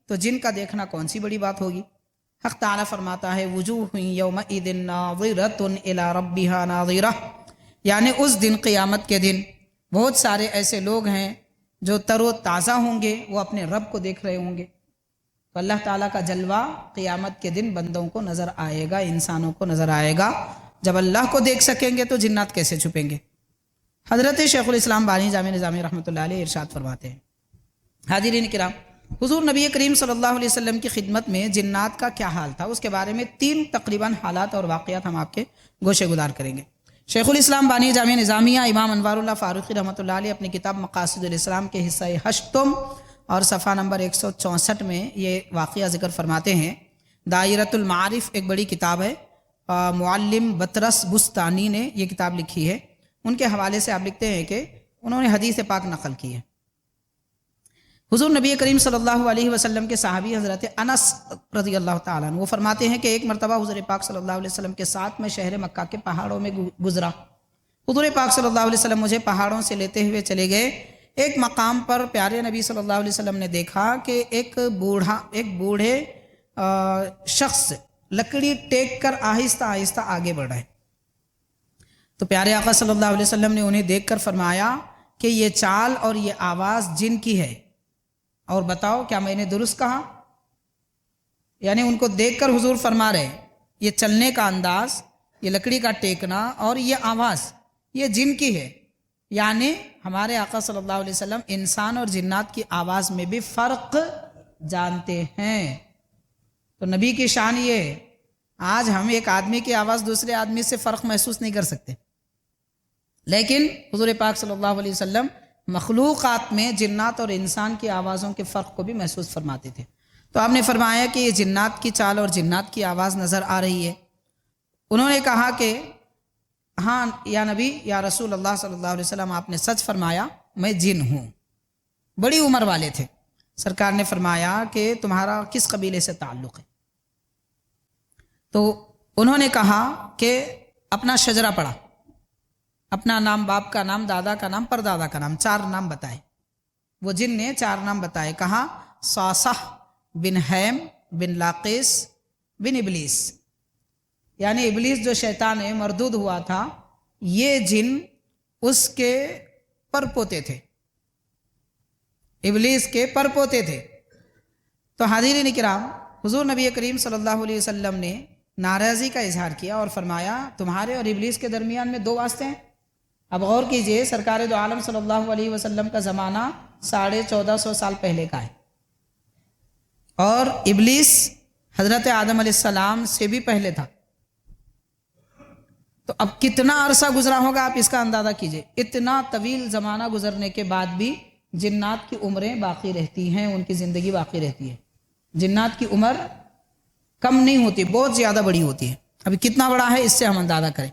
Speaker 1: تو جن کا دیکھنا کون سی بڑی بات ہوگی۔ حق تعالیٰ فرماتا ہے وجوہ یومئذ ناظرۃ الی ربها ناظرہ، یعنی اس دن، قیامت کے دن، بہت سارے ایسے لوگ ہیں جو تر و تازہ ہوں گے، وہ اپنے رب کو دیکھ رہے ہوں گے۔ تو اللہ تعالیٰ کا جلوہ قیامت کے دن بندوں کو نظر آئے گا، انسانوں کو نظر آئے گا۔ جب اللہ کو دیکھ سکیں گے تو جنات کیسے چھپیں گے؟ حضرت شیخ الاسلام بانی جامع نظامی رحمۃ اللہ علیہ ارشاد فرماتے ہیں۔ حاضرین کرام، حضور نبی کریم صلی اللہ علیہ وسلم کی خدمت میں جنات کا کیا حال تھا، اس کے بارے میں 3 تقریباً حالات اور واقعات ہم آپ کے گوشے گزار کریں گے۔ شیخ الاسلام بانی جامع نظامیہ امام انوار اللہ فاروقی رحمۃ اللہ علیہ اپنی کتاب مقاصد الاسلام کے حصہ 8 اور صفحہ نمبر 164 میں یہ واقعہ ذکر فرماتے ہیں۔ دائرۃ المعارف ایک بڑی کتاب ہے، معلم بطرس بستانی نے یہ کتاب لکھی ہے، ان کے حوالے سے آپ لکھتے ہیں کہ انہوں نے حدیث پاک نقل کی ہے۔ حضور نبی کریم صلی اللہ علیہ وسلم کے صحابی حضرت انس رضی اللہ تعالیٰ عنہ وہ فرماتے ہیں کہ ایک مرتبہ حضور پاک صلی اللہ علیہ وسلم کے ساتھ میں شہر مکہ کے پہاڑوں میں گزرا۔ حضور پاک صلی اللہ علیہ وسلم مجھے پہاڑوں سے لیتے ہوئے چلے گئے۔ ایک مقام پر پیارے نبی صلی اللہ علیہ وسلم نے دیکھا کہ ایک بوڑھے شخص لکڑی ٹیک کر آہستہ آہستہ آگے بڑھ رہے۔ تو پیارے آقا صلی اللہ علیہ وسلم نے انہیں دیکھ کر فرمایا کہ یہ چال اور یہ آواز جن کی ہے، اور بتاؤ کیا میں نے درست کہا؟ یعنی ان کو دیکھ کر حضور فرما رہے یہ چلنے کا انداز، یہ لکڑی کا ٹیکنا اور یہ آواز یہ جن کی ہے۔ یعنی ہمارے آقا صلی اللہ علیہ وسلم انسان اور جنات کی آواز میں بھی فرق جانتے ہیں۔ تو نبی کی شان یہ ہے، آج ہم ایک آدمی کی آواز دوسرے آدمی سے فرق محسوس نہیں کر سکتے، لیکن حضور پاک صلی اللہ علیہ وسلم مخلوقات میں جنات اور انسان کی آوازوں کے فرق کو بھی محسوس فرماتے تھے۔ تو آپ نے فرمایا کہ یہ جنات کی چال اور جنات کی آواز نظر آ رہی ہے۔ انہوں نے کہا کہ ہاں یا نبی یا رسول اللہ صلی اللہ علیہ وسلم، آپ نے سچ فرمایا، میں جن ہوں۔ بڑی عمر والے تھے۔ سرکار نے فرمایا کہ تمہارا کس قبیلے سے تعلق ہے؟ تو انہوں نے کہا کہ اپنا شجرہ پڑھا، اپنا نام، باپ کا نام، دادا کا نام، پردادا کا نام، 4 نام بتائے۔ وہ جن نے 4 نام بتائے، کہا صاصح بن حیم بن لاقیس بن ابلیس، یعنی ابلیس جو شیطان مردود ہوا تھا، یہ جن اس کے پرپوتے تھے، ابلیس کے پرپوتے تھے۔ تو حاضرین کرام، حضور نبی کریم صلی اللہ علیہ وسلم نے ناراضی کا اظہار کیا اور فرمایا تمہارے اور ابلیس کے درمیان میں 2 واسطے ہیں۔ اب غور کیجئے، سرکار دو عالم صلی اللہ علیہ وسلم کا زمانہ 1450 سال پہلے کا ہے، اور ابلیس حضرت آدم علیہ السلام سے بھی پہلے تھا۔ تو اب کتنا عرصہ گزرا ہوگا، آپ اس کا اندازہ کیجئے۔ اتنا طویل زمانہ گزرنے کے بعد بھی جنات کی عمریں باقی رہتی ہیں، ان کی زندگی باقی رہتی ہے۔ جنات کی عمر کم نہیں ہوتی، بہت زیادہ بڑی ہوتی ہے۔ ابھی کتنا بڑا ہے، اس سے ہم اندازہ کریں۔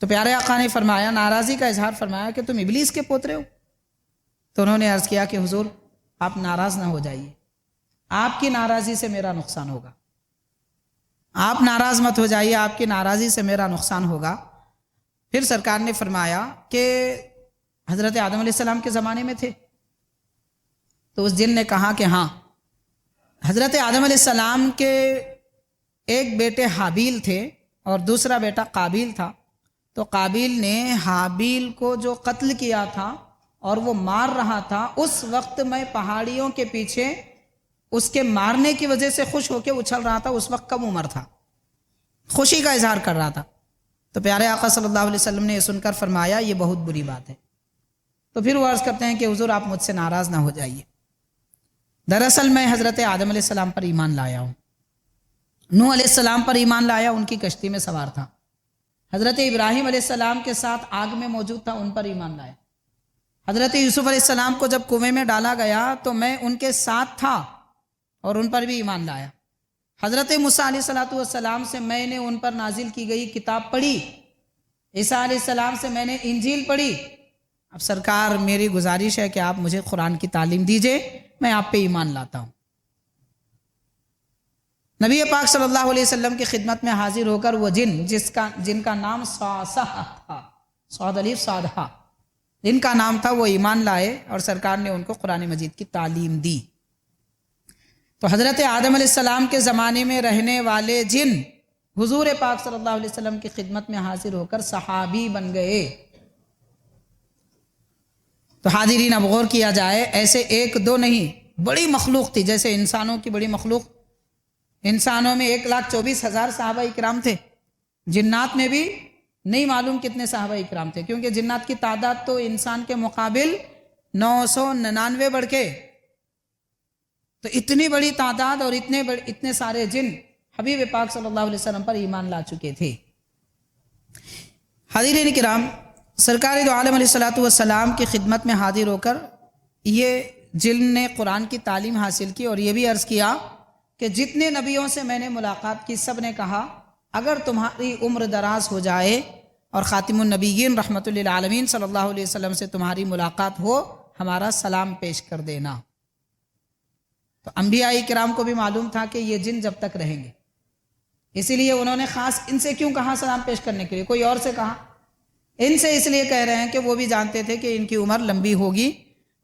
Speaker 1: تو پیارے آقا نے فرمایا، ناراضی کا اظہار فرمایا کہ تم ابلیس کے پوترے ہو۔ تو انہوں نے عرض کیا کہ حضور آپ ناراض نہ ہو جائیے، آپ کی ناراضی سے میرا نقصان ہوگا، آپ ناراض مت ہو جائیے، آپ کی ناراضی سے میرا نقصان ہوگا۔ پھر سرکار نے فرمایا کہ حضرت آدم علیہ السلام کے زمانے میں تھے؟ تو اس جن نے کہا کہ ہاں، حضرت آدم علیہ السلام کے ایک بیٹے حابیل تھے اور دوسرا بیٹا قابیل تھا۔ تو قابیل نے حابیل کو جو قتل کیا تھا اور وہ مار رہا تھا، اس وقت میں پہاڑیوں کے پیچھے اس کے مارنے کی وجہ سے خوش ہو کے اچھل رہا تھا۔ اس وقت کم عمر تھا، خوشی کا اظہار کر رہا تھا۔ تو پیارے آقا صلی اللہ علیہ وسلم نے یہ سن کر فرمایا یہ بہت بری بات ہے۔ تو پھر وہ عرض کرتے ہیں کہ حضور آپ مجھ سے ناراض نہ ہو جائیے، دراصل میں حضرت آدم علیہ السلام پر ایمان لایا ہوں، نوح علیہ السلام پر ایمان لایا، ان کی کشتی میں سوار تھا، حضرت ابراہیم علیہ السلام کے ساتھ آگ میں موجود تھا، ان پر ایمان لایا، حضرت یوسف علیہ السلام کو جب کنویں میں ڈالا گیا تو میں ان کے ساتھ تھا اور ان پر بھی ایمان لایا، حضرت موسیٰ علیہ السلام سے میں نے ان پر نازل کی گئی کتاب پڑھی، عیسیٰ علیہ السلام سے میں نے انجیل پڑھی۔ اب سرکار میری گزارش ہے کہ آپ مجھے قرآن کی تعلیم دیجئے، میں آپ پہ ایمان لاتا ہوں۔ نبی پاک صلی اللہ علیہ وسلم کی خدمت میں حاضر ہو کر وہ جن کا نام صاصح تھا، صاد الف صاد ہا، جن کا نام تھا، وہ ایمان لائے اور سرکار نے ان کو قرآن مجید کی تعلیم دی۔ تو حضرت آدم علیہ السلام کے زمانے میں رہنے والے جن حضور پاک صلی اللہ علیہ وسلم کی خدمت میں حاضر ہو کر صحابی بن گئے۔ تو حاضرین اب غور کیا جائے، ایسے 1 2 نہیں، بڑی مخلوق تھی، جیسے انسانوں کی بڑی مخلوق، انسانوں میں 1,24,000 صحابہ اکرام تھے، جنات میں بھی نہیں معلوم کتنے صحابہ اکرام تھے، کیونکہ جنات کی تعداد تو انسان کے مقابل 999 بڑھ کے، تو اتنی بڑی تعداد اور اتنے سارے جن حبیب پاک صلی اللہ علیہ وسلم پر ایمان لا چکے تھے۔ حاضرین کرام، سرکار دو عالم علیہ السلام کی خدمت میں حاضر ہو کر یہ جن نے قرآن کی تعلیم حاصل کی اور یہ بھی عرض کیا کہ جتنے نبیوں سے میں نے ملاقات کی، سب نے کہا اگر تمہاری عمر دراز ہو جائے اور خاتم النبیین رحمت للعالمین صلی اللہ علیہ وسلم سے تمہاری ملاقات ہو، ہمارا سلام پیش کر دینا۔ تو انبیاء کرام کو بھی معلوم تھا کہ یہ جن جب تک رہیں گے، اسی لیے انہوں نے خاص ان سے کیوں کہا سلام پیش کرنے کے لیے، کوئی اور سے کہا؟ ان سے اس لیے کہہ رہے ہیں کہ وہ بھی جانتے تھے کہ ان کی عمر لمبی ہوگی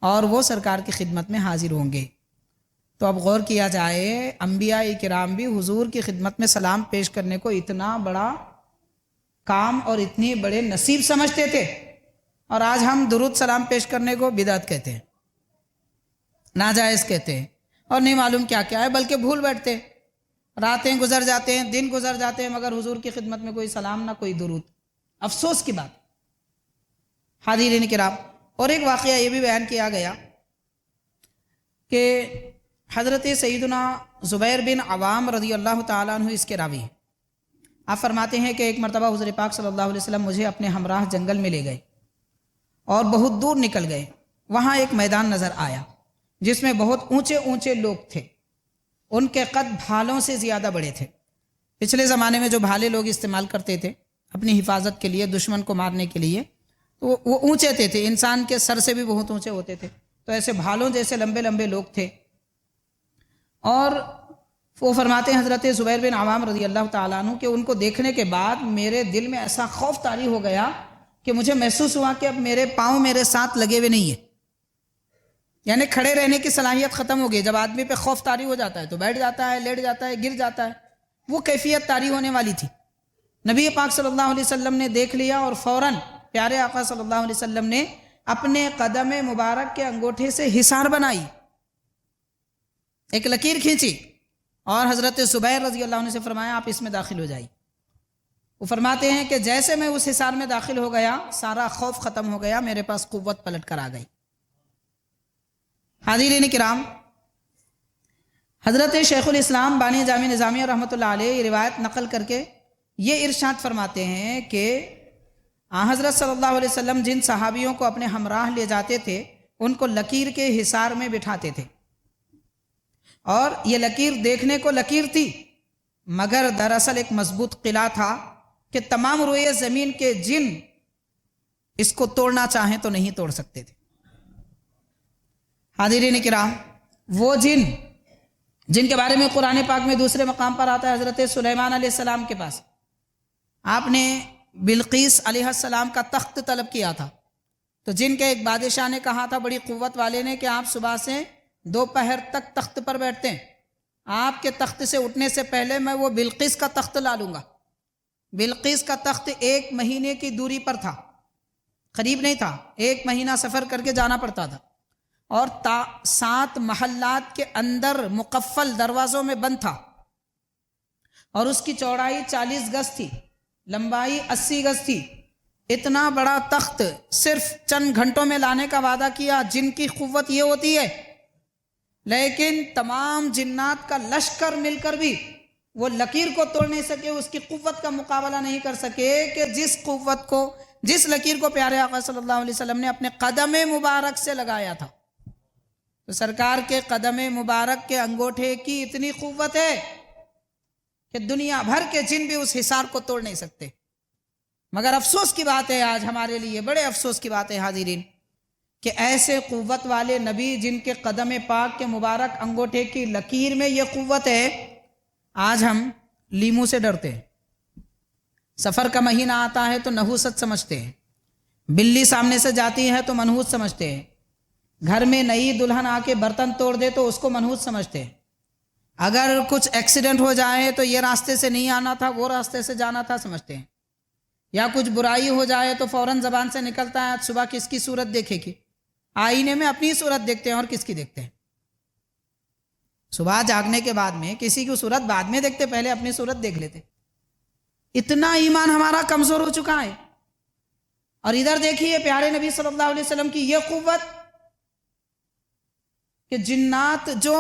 Speaker 1: اور وہ سرکار کی خدمت میں حاضر ہوں گے۔ تو اب غور کیا جائے، انبیاء کرام بھی حضور کی خدمت میں سلام پیش کرنے کو اتنا بڑا کام اور اتنی بڑے نصیب سمجھتے تھے، اور آج ہم درود سلام پیش کرنے کو بدعت کہتے ہیں، ناجائز کہتے ہیں، اور نہیں معلوم کیا کیا ہے، بلکہ بھول بیٹھتے ہیں، راتیں گزر جاتے ہیں، دن گزر جاتے ہیں، مگر حضور کی خدمت میں کوئی سلام نہ کوئی درود۔ افسوس کی بات۔ حاضرین کرام، اور ایک واقعہ یہ بھی بیان کیا گیا کہ حضرت سیدنا زبیر بن عوام رضی اللہ تعالیٰ عنہ اس کے راوی ہیں۔ آپ فرماتے ہیں کہ ایک مرتبہ حضور پاک صلی اللہ علیہ وسلم مجھے اپنے ہمراہ جنگل میں لے گئے، اور بہت دور نکل گئے. وہاں ایک میدان نظر آیا جس میں بہت اونچے اونچے لوگ تھے. ان کے قد بھالوں سے زیادہ بڑے تھے. پچھلے زمانے میں جو بھالے لوگ استعمال کرتے تھے اپنی حفاظت کے لیے، دشمن کو مارنے کے لیے، تو وہ اونچے تھے، انسان کے سر سے بھی بہت اونچے ہوتے تھے. تو ایسے بھالوں جیسے لمبے لمبے لوگ تھے. اور وہ فرماتے ہیں حضرت زبیر بن عوام رضی اللہ تعالیٰ عنہ کہ ان کو دیکھنے کے بعد میرے دل میں ایسا خوف طاری ہو گیا کہ مجھے محسوس ہوا کہ اب میرے پاؤں میرے ساتھ لگے ہوئے نہیں ہیں. یعنی کھڑے رہنے کی صلاحیت ختم ہو گئی. جب آدمی پہ خوف طاری ہو جاتا ہے تو بیٹھ جاتا ہے، لیٹ جاتا ہے، گر جاتا ہے. وہ کیفیت طاری ہونے والی تھی. نبی پاک صلی اللہ علیہ وسلم نے دیکھ لیا اور فوراً پیارے آقا صلی اللہ علیہ وسلم نے اپنے قدم مبارک کے انگوٹھے سے حصار بنائی، ایک لکیر کھینچی، اور حضرت زبیر رضی اللہ عنہ سے فرمایا آپ اس میں داخل ہو جائیے. وہ فرماتے ہیں کہ جیسے میں اس حصار میں داخل ہو گیا سارا خوف ختم ہو گیا، میرے پاس قوت پلٹ کر آ گئی. حاضرین کرام، حضرت شیخ الاسلام بانی جامع نظامیہ رحمۃ اللہ علیہ یہ روایت نقل کر کے یہ ارشاد فرماتے ہیں کہ حضرت صلی اللہ علیہ وسلم جن صحابیوں کو اپنے ہمراہ لے جاتے تھے ان کو لکیر کے حصار میں بٹھاتے تھے. اور یہ لکیر دیکھنے کو لکیر تھی مگر دراصل ایک مضبوط قلعہ تھا کہ تمام روئے زمین کے جن اس کو توڑنا چاہیں تو نہیں توڑ سکتے تھے. حاضرین کرام، وہ جن کے بارے میں قرآن پاک میں دوسرے مقام پر آتا ہے حضرت سلیمان علیہ السلام کے پاس آپ نے بلقیس علیہ السلام کا تخت طلب کیا تھا، تو جن کے ایک بادشاہ نے کہا تھا بڑی قوت والے نے کہ آپ صبح سے دوپہر تک تخت پر بیٹھتے ہیں، آپ کے تخت سے اٹھنے سے پہلے میں وہ بلقیس کا تخت لا لوں گا. بلقیس کا تخت 1 مہینے کی دوری پر تھا، قریب نہیں تھا، 1 مہینہ سفر کر کے جانا پڑتا تھا، اور 7 محلات کے اندر مقفل دروازوں میں بند تھا، اور اس کی چوڑائی 40 گز تھی، لمبائی 80 گز تھی. اتنا بڑا تخت صرف چند گھنٹوں میں لانے کا وعدہ کیا. جن کی قوت یہ ہوتی ہے، لیکن تمام جنات کا لشکر مل کر بھی وہ لکیر کو توڑ نہیں سکے، اس کی قوت کا مقابلہ نہیں کر سکے کہ جس لکیر کو پیارے آقا صلی اللہ علیہ وسلم نے اپنے قدم مبارک سے لگایا تھا. تو سرکار کے قدم مبارک کے انگوٹھے کی اتنی قوت ہے کہ دنیا بھر کے جن بھی اس حصار کو توڑ نہیں سکتے. مگر افسوس کی بات ہے، آج ہمارے لیے بڑے افسوس کی بات ہے حاضرین، کہ ایسے قوت والے نبی جن کے قدم پاک کے مبارک انگوٹھے کی لکیر میں یہ قوت ہے، آج ہم لیمو سے ڈرتے ہیں. سفر کا مہینہ آتا ہے تو نحوست سمجھتے ہیں، بلی سامنے سے جاتی ہے تو منحوس سمجھتے ہیں، گھر میں نئی دلہن آ کے برتن توڑ دے تو اس کو منحوس سمجھتے ہیں، اگر کچھ ایکسیڈنٹ ہو جائے تو یہ راستے سے نہیں آنا تھا وہ راستے سے جانا تھا سمجھتے ہیں، یا کچھ برائی ہو جائے تو فوراً زبان سے نکلتا ہے آج صبح کس کی صورت دیکھے گی. آئینے میں اپنی صورت دیکھتے ہیں اور کس کی دیکھتے ہیں. صبح جاگنے کے بعد میں کسی کی صورت بعد میں دیکھتے، پہلے اپنی صورت دیکھ لیتے. اتنا ایمان ہمارا کمزور ہو چکا ہے. اور ادھر دیکھیے پیارے نبی صلی اللہ علیہ وسلم کی یہ قوت کہ جنات جو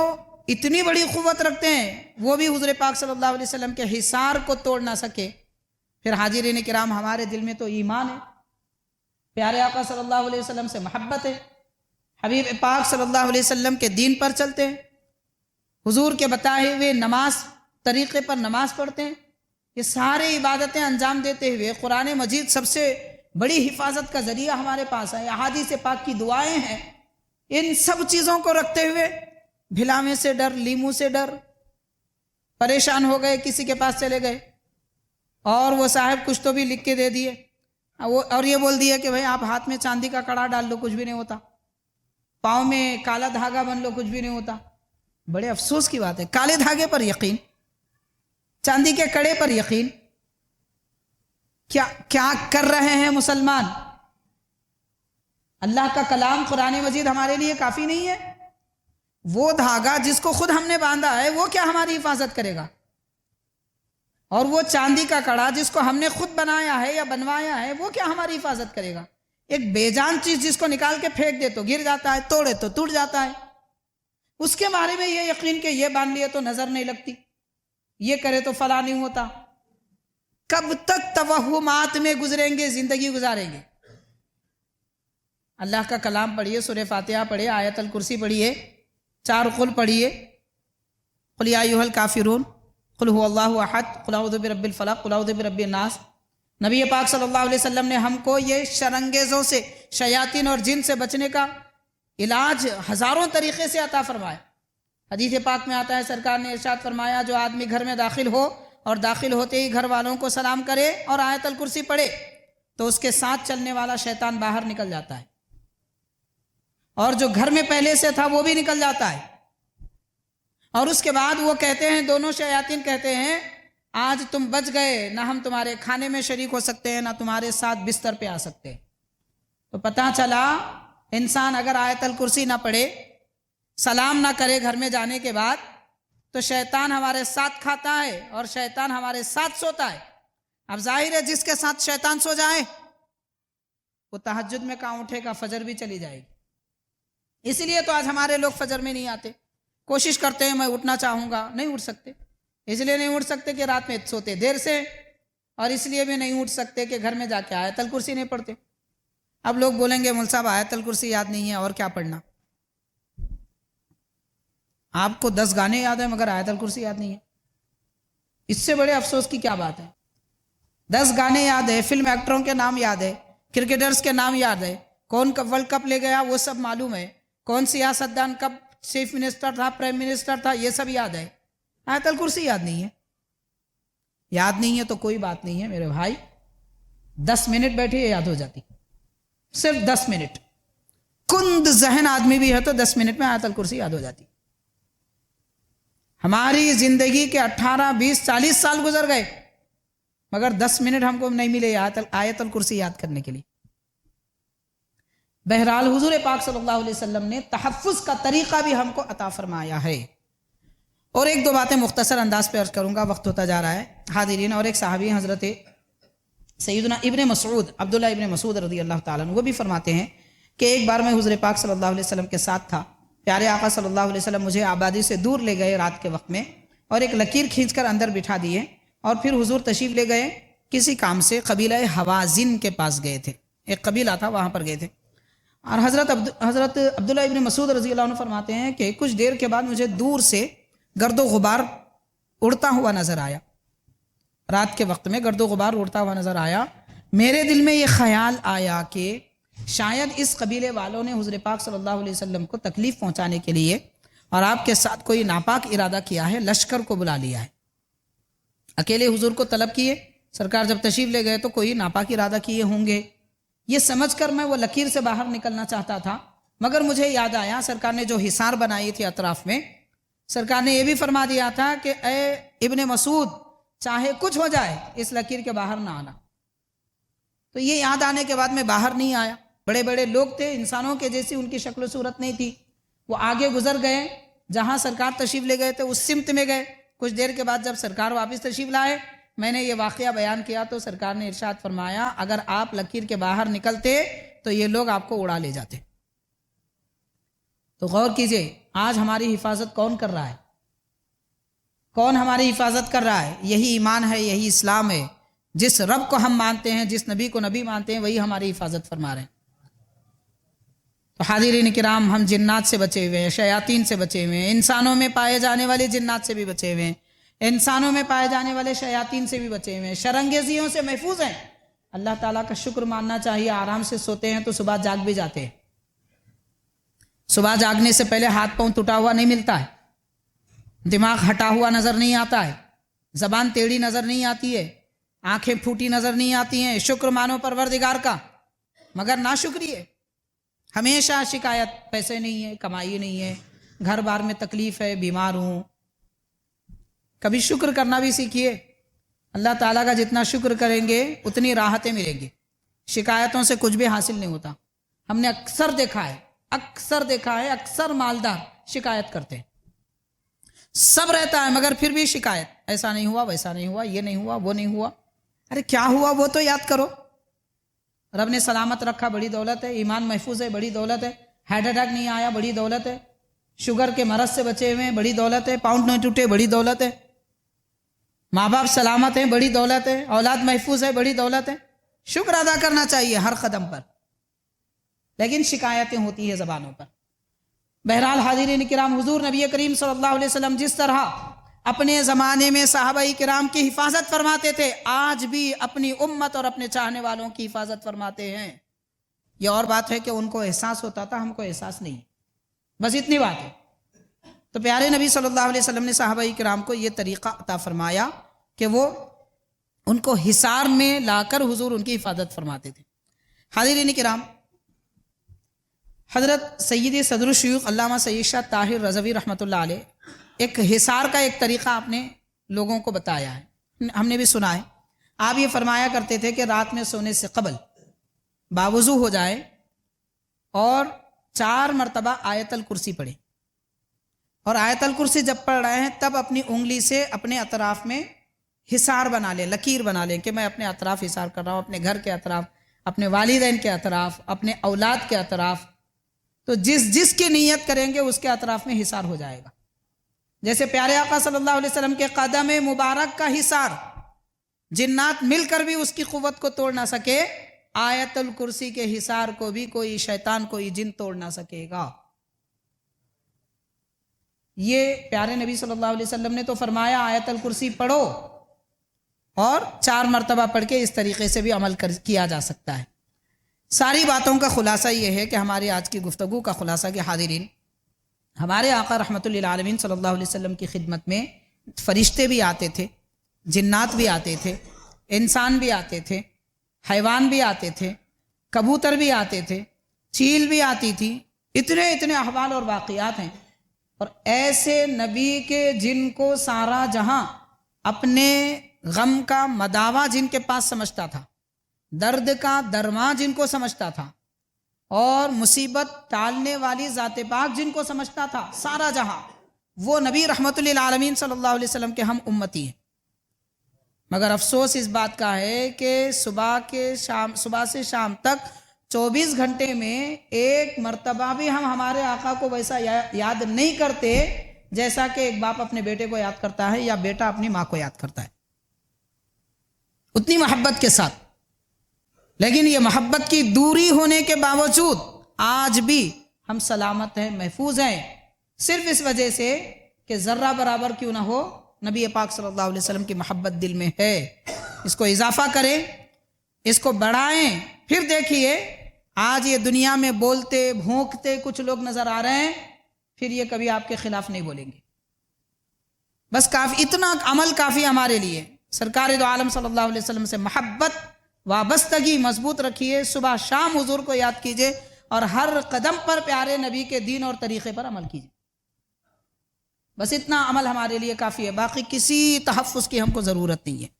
Speaker 1: اتنی بڑی قوت رکھتے ہیں وہ بھی حضور پاک صلی اللہ علیہ وسلم کے حصار کو توڑ نہ سکے. پھر حاضرین کرام، ہمارے دل میں تو ایمان ہے، پیارے آقا صلی اللہ علیہ وسلم سے محبت ہے، حبیب پاک صلی اللہ علیہ وسلم کے دین پر چلتے ہیں، حضور کے بتائے ہوئے نماز طریقے پر نماز پڑھتے ہیں، یہ سارے عبادتیں انجام دیتے ہوئے قرآن مجید سب سے بڑی حفاظت کا ذریعہ ہمارے پاس ہے، احادیث پاک کی دعائیں ہیں. ان سب چیزوں کو رکھتے ہوئے بھلاوے سے ڈر، لیمو سے ڈر، پریشان ہو گئے کسی کے پاس چلے گئے اور وہ صاحب کچھ تو بھی لکھ کے دے دیے اور یہ بول دیا کہ بھائی آپ ہاتھ میں چاندی کا کڑا ڈال لو کچھ بھی نہیں ہوتا، پاؤں میں کالا دھاگا بن لو کچھ بھی نہیں ہوتا. بڑے افسوس کی بات ہے، کالے دھاگے پر یقین، چاندی کے کڑے پر یقین. کیا کر رہے ہیں مسلمان؟ اللہ کا کلام قرآن مجید ہمارے لیے کافی نہیں ہے؟ وہ دھاگا جس کو خود ہم نے باندھا ہے وہ کیا ہماری حفاظت کرے گا؟ اور وہ چاندی کا کڑا جس کو ہم نے خود بنایا ہے یا بنوایا ہے وہ کیا ہماری حفاظت کرے گا؟ ایک بے جان چیز جس کو نکال کے پھینک دے تو گر جاتا ہے، توڑے تو ٹوٹ جاتا ہے. اس کے بارے میں یہ یقین کہ یہ باندھ لیے تو نظر نہیں لگتی، یہ کرے تو فلاں نہیں ہوتا. کب تک توہمات میں گزریں گے، زندگی گزاریں گے؟ اللہ کا کلام پڑھیے، سورہ فاتحہ پڑھیے، آیت الکرسی پڑھیے، 4 قل پڑھیے، قل یا ایھا الکافرون، قل هو اللہ احد، قل اعوذ برب الفلق، قل اعوذ برب الناس۔ نبی پاک صلی اللہ علیہ وسلم نے ہم کو یہ شرانگیزوں سے، شیاطین اور جن سے بچنے کا علاج ہزاروں طریقے سے عطا فرمایا۔ حدیث پاک میں آتا ہے، سرکار نے ارشاد فرمایا، جو آدمی گھر میں داخل ہو اور داخل ہوتے ہی گھر والوں کو سلام کرے اور آیت الکرسی پڑھے تو اس کے ساتھ چلنے والا شیطان باہر نکل جاتا ہے، اور جو گھر میں پہلے سے تھا وہ بھی نکل جاتا ہے۔ اور اس کے بعد وہ کہتے ہیں، دونوں شیاطین کہتے ہیں، آج تم بچ گئے، نہ ہم تمہارے کھانے میں شریک ہو سکتے ہیں، نہ تمہارے ساتھ بستر پہ آ سکتے ہیں۔ تو پتہ چلا انسان اگر آیت الکرسی نہ پڑھے، سلام نہ کرے گھر میں جانے کے بعد، تو شیطان ہمارے ساتھ کھاتا ہے اور شیطان ہمارے ساتھ سوتا ہے۔ اب ظاہر ہے جس کے ساتھ شیطان سو جائے وہ تہجد میں کہاں اٹھے گا، فجر بھی چلی جائے گی۔ اسی لیے تو آج ہمارے لوگ فجر میں نہیں آتے، کوشش کرتے ہیں میں اٹھنا چاہوں گا، نہیں اٹھ سکتے۔ اس لیے نہیں اٹھ سکتے کہ رات میں سوتے دیر سے، اور اس لیے بھی نہیں اٹھ سکتے کہ گھر میں جا کے آیت الکرسی نہیں پڑھتے۔ اب لوگ بولیں گے مول صاحب آیت الکرسی یاد نہیں ہے اور کیا پڑھنا؟ آپ کو 10 گانے یاد ہیں مگر آیت الکرسی یاد نہیں ہے، اس سے بڑے افسوس کی کیا بات ہے؟ 10 گانے یاد ہے، فلم ایکٹروں کے نام یاد ہے، کرکٹرز کے نام یاد ہے، کون ورلڈ کپ لے گیا وہ سب معلوم ہے، کون سیاستدان کب چیف منسٹر تھا، پرائم منسٹر تھا، یہ سب یاد ہے۔ آیت الکرسی یاد نہیں ہے۔ یاد نہیں ہے تو کوئی بات نہیں ہے میرے بھائی، 10 منٹ بیٹھیے یاد ہو جاتی، صرف 10 منٹ۔ کند ذہن آدمی بھی ہے تو 10 منٹ میں آیت الکرسی یاد ہو جاتی۔ ہماری زندگی کے 18 20 40 سال گزر گئے مگر 10 منٹ ہم کو نہیں ملے آیت الکرسی یاد کرنے کے لیے۔ بہرحال حضور پاک صلی اللہ علیہ وسلم نے تحفظ کا طریقہ بھی ہم کو عطا فرمایا ہے۔ اور 1-2 باتیں مختصر انداز پہ عرض کروں گا، وقت ہوتا جا رہا ہے حاضرین۔ اور ایک صحابی حضرت سیدنا ابن مسعود، عبداللہ ابن مسعود رضی اللہ تعالیٰ عنہ، وہ بھی فرماتے ہیں کہ ایک بار میں حضور پاک صلی اللہ علیہ وسلم کے ساتھ تھا، پیارے آقا صلی اللہ علیہ وسلم مجھے آبادی سے دور لے گئے رات کے وقت میں، اور ایک لکیر کھینچ کر اندر بٹھا دیے، اور پھر حضور تشریف لے گئے کسی کام سے قبیلہ حوازن کے پاس گئے تھے، ایک قبیلہ تھا وہاں پر گئے تھے۔ اور حضرت عبداللہ ابن مسعود رضی اللہ عنہ فرماتے ہیں کہ کچھ دیر کے بعد مجھے دور سے گرد و غبار اڑتا ہوا نظر آیا، رات کے وقت میں گرد و غبار اڑتا ہوا نظر آیا۔ میرے دل میں یہ خیال آیا کہ شاید اس قبیلے والوں نے حضور پاک صلی اللہ علیہ وسلم کو تکلیف پہنچانے کے لیے اور آپ کے ساتھ کوئی ناپاک ارادہ کیا ہے، لشکر کو بلا لیا ہے۔ اکیلے حضور کو طلب کیے، سرکار جب تشریف لے گئے تو کوئی ناپاک ارادہ کیے ہوں گے، یہ سمجھ کر میں وہ لکیر سے باہر نکلنا چاہتا تھا، مگر مجھے یاد آیا سرکار نے جو حصار بنائی تھی اطراف میں، سرکار نے یہ بھی فرما دیا تھا کہ اے ابن مسعود چاہے کچھ ہو جائے اس لکیر کے باہر نہ آنا۔ تو یہ یاد آنے کے بعد میں باہر نہیں آیا۔ بڑے بڑے لوگ تھے، انسانوں کے جیسی ان کی شکل و صورت نہیں تھی، وہ آگے گزر گئے، جہاں سرکار تشریف لے گئے تھے اس سمت میں گئے۔ کچھ دیر کے بعد جب سرکار واپس تشریف لائے، میں نے یہ واقعہ بیان کیا تو سرکار نے ارشاد فرمایا اگر آپ لکیر کے باہر نکلتے تو یہ لوگ آپ کو اڑا لے جاتے۔ تو غور کیجئے، آج ہماری حفاظت کون کر رہا ہے؟ کون ہماری حفاظت کر رہا ہے؟ یہی ایمان ہے، یہی اسلام ہے۔ جس رب کو ہم مانتے ہیں، جس نبی کو نبی مانتے ہیں، وہی ہماری حفاظت فرما رہے ہیں۔ تو حاضرین کرام، ہم جنات سے بچے ہوئے ہیں، شیاطین سے بچے ہوئے ہیں، انسانوں میں پائے جانے والے جنات سے بھی بچے ہوئے ہیں، انسانوں میں پائے جانے والے شیاطین سے بھی بچے ہوئے ہیں، شرانگیزیوں سے محفوظ ہیں۔ اللہ تعالیٰ کا شکر ماننا چاہیے، آرام سے سوتے ہیں تو صبح جاگ بھی جاتے ہیں۔ صبح جاگنے سے پہلے ہاتھ پاؤں ٹوٹا ہوا نہیں ملتا ہے، دماغ ہٹا ہوا نظر نہیں آتا ہے، زبان ٹیڑھی نظر نہیں آتی ہے، آنکھیں پھوٹی نظر نہیں آتی ہیں۔ شکر مانو پروردگار کا، مگر ناشکری ہے۔ ہمیشہ شکایت، پیسے نہیں ہے، کمائی نہیں ہے، گھر بار میں تکلیف ہے، بیمار ہوں۔ کبھی شکر کرنا بھی سیکھیے۔ اللہ تعالیٰ کا جتنا شکر کریں گے اتنی راحتیں ملیں گی۔ شکایتوں سے کچھ بھی حاصل نہیں ہوتا۔ ہم نے اکثر دیکھا ہے اکثر مالدار شکایت کرتے ہیں، سب رہتا ہے مگر پھر بھی شکایت، ایسا نہیں ہوا، ویسا نہیں ہوا، یہ نہیں ہوا، وہ نہیں ہوا۔ ارے کیا ہوا وہ تو یاد کرو۔ رب نے سلامت رکھا، بڑی دولت ہے، ایمان محفوظ ہے، بڑی دولت ہے، ہارٹ اٹیک نہیں آیا، بڑی دولت ہے، شوگر کے مرض سے بچے ہوئے ہیں، بڑی دولت ہے، پاؤنڈ نہیں ٹوٹے، بڑی دولت ہے، ماں باپ سلامت ہیں، بڑی دولت ہے، اولاد محفوظ ہے، بڑی دولت ہے۔ شکر ادا کرنا چاہیے ہر قدم پر۔ لیکن شکایتیں ہوتی ہیں زبانوں پر. بہرحال حاضرین کرام، حضور نبی کریم صلی اللہ علیہ وسلم جس طرح اپنے زمانے میں صحابہ کرام کی حفاظت فرماتے تھے، آج بھی اپنی امت اور اپنے چاہنے والوں کی حفاظت فرماتے ہیں. یہ اور بات ہے کہ ان کو احساس ہوتا تھا، ہم کو احساس نہیں. بس اتنی بات ہے. تو پیارے نبی صلی اللہ علیہ وسلم نے صحابہ کرام کو یہ طریقہ عطا فرمایا کہ وہ ان کو حصار میں لا کر حضور ان کی حفاظت فرماتے تھے. حاضرین کرام، حضرت سیدی صدر الشیوخ علامہ سید شاہ طاہر رضوی رحمۃ اللہ علیہ ایک حصار کا ایک طریقہ آپ نے لوگوں کو بتایا ہے، ہم نے بھی سنا ہے. آپ یہ فرمایا کرتے تھے کہ رات میں سونے سے قبل باوضو ہو جائے اور 4 مرتبہ آیت الکرسی پڑھیں، اور آیت الکرسی جب پڑھ رہے ہیں تب اپنی انگلی سے اپنے اطراف میں حصار بنا لیں، لکیر بنا لیں کہ میں اپنے اطراف حصار کر رہا ہوں، اپنے گھر کے اطراف، اپنے والدین کے اطراف، اپنے اولاد کے اطراف. تو جس کی نیت کریں گے اس کے اطراف میں حصار ہو جائے گا. جیسے پیارے آقا صلی اللہ علیہ وسلم کے قدم مبارک کا حصار جنات مل کر بھی اس کی قوت کو توڑ نہ سکے، آیت الکرسی کے حصار کو بھی کوئی شیطان، کوئی جن توڑ نہ سکے گا. یہ پیارے نبی صلی اللہ علیہ وسلم نے تو فرمایا آیت الکرسی پڑھو، اور 4 مرتبہ پڑھ کے اس طریقے سے بھی عمل کیا جا سکتا ہے. ساری باتوں کا خلاصہ یہ ہے کہ ہماری آج کی گفتگو کا خلاصہ کہ حاضرین، ہمارے آقا رحمت للعالمین صلی اللہ علیہ وسلم کی خدمت میں فرشتے بھی آتے تھے، جنات بھی آتے تھے، انسان بھی آتے تھے، حیوان بھی آتے تھے، کبوتر بھی آتے تھے، چیل بھی آتی تھی. اتنے احوال اور واقعات ہیں. اور ایسے نبی کے جن کو سارا جہاں اپنے غم کا مداوا جن کے پاس سمجھتا تھا، درد کا درماں جن کو سمجھتا تھا، اور مصیبت ٹالنے والی ذات پاک جن کو سمجھتا تھا، سارا جہاں وہ نبی رحمت للعالمین صلی اللہ علیہ وسلم کے ہم امتی ہیں. مگر افسوس اس بات کا ہے کہ صبح سے شام تک 24 گھنٹے میں ایک مرتبہ بھی ہم ہمارے آقا کو ویسا یاد نہیں کرتے جیسا کہ ایک باپ اپنے بیٹے کو یاد کرتا ہے یا بیٹا اپنی ماں کو یاد کرتا ہے، اتنی محبت کے ساتھ. لیکن یہ محبت کی دوری ہونے کے باوجود آج بھی ہم سلامت ہیں، محفوظ ہیں، صرف اس وجہ سے کہ ذرہ برابر کیوں نہ ہو نبی پاک صلی اللہ علیہ وسلم کی محبت دل میں ہے. اس کو اضافہ کریں، اس کو بڑھائیں. پھر دیکھیے آج یہ دنیا میں بولتے بھونکتے کچھ لوگ نظر آ رہے ہیں، پھر یہ کبھی آپ کے خلاف نہیں بولیں گے. بس کافی، اتنا عمل کافی ہمارے لیے. سرکار دو عالم صلی اللہ علیہ وسلم سے محبت، وابستگی مضبوط رکھیے، صبح شام حضور کو یاد کیجئے، اور ہر قدم پر پیارے نبی کے دین اور طریقے پر عمل کیجئے. بس اتنا عمل ہمارے لیے کافی ہے، باقی کسی تحفظ کی ہم کو ضرورت نہیں ہے.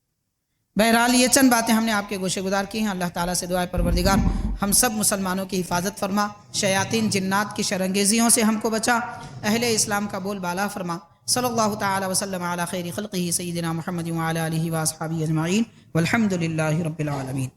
Speaker 1: بہرحال یہ چند باتیں ہم نے آپ کے گوشے گزار کی ہیں. اللہ تعالیٰ سے دعا ہے پروردگار ہم سب مسلمانوں کی حفاظت فرما، شیاطین جنات کی شرانگیزیوں سے ہم کو بچا، اہل اسلام کا بول بالا فرما. صلی اللہ تعالی وسلم علی خیر خلقہ سیدنا محمد وعلی آلہ واصحابہ اجمعین والحمد للہ رب العالمین.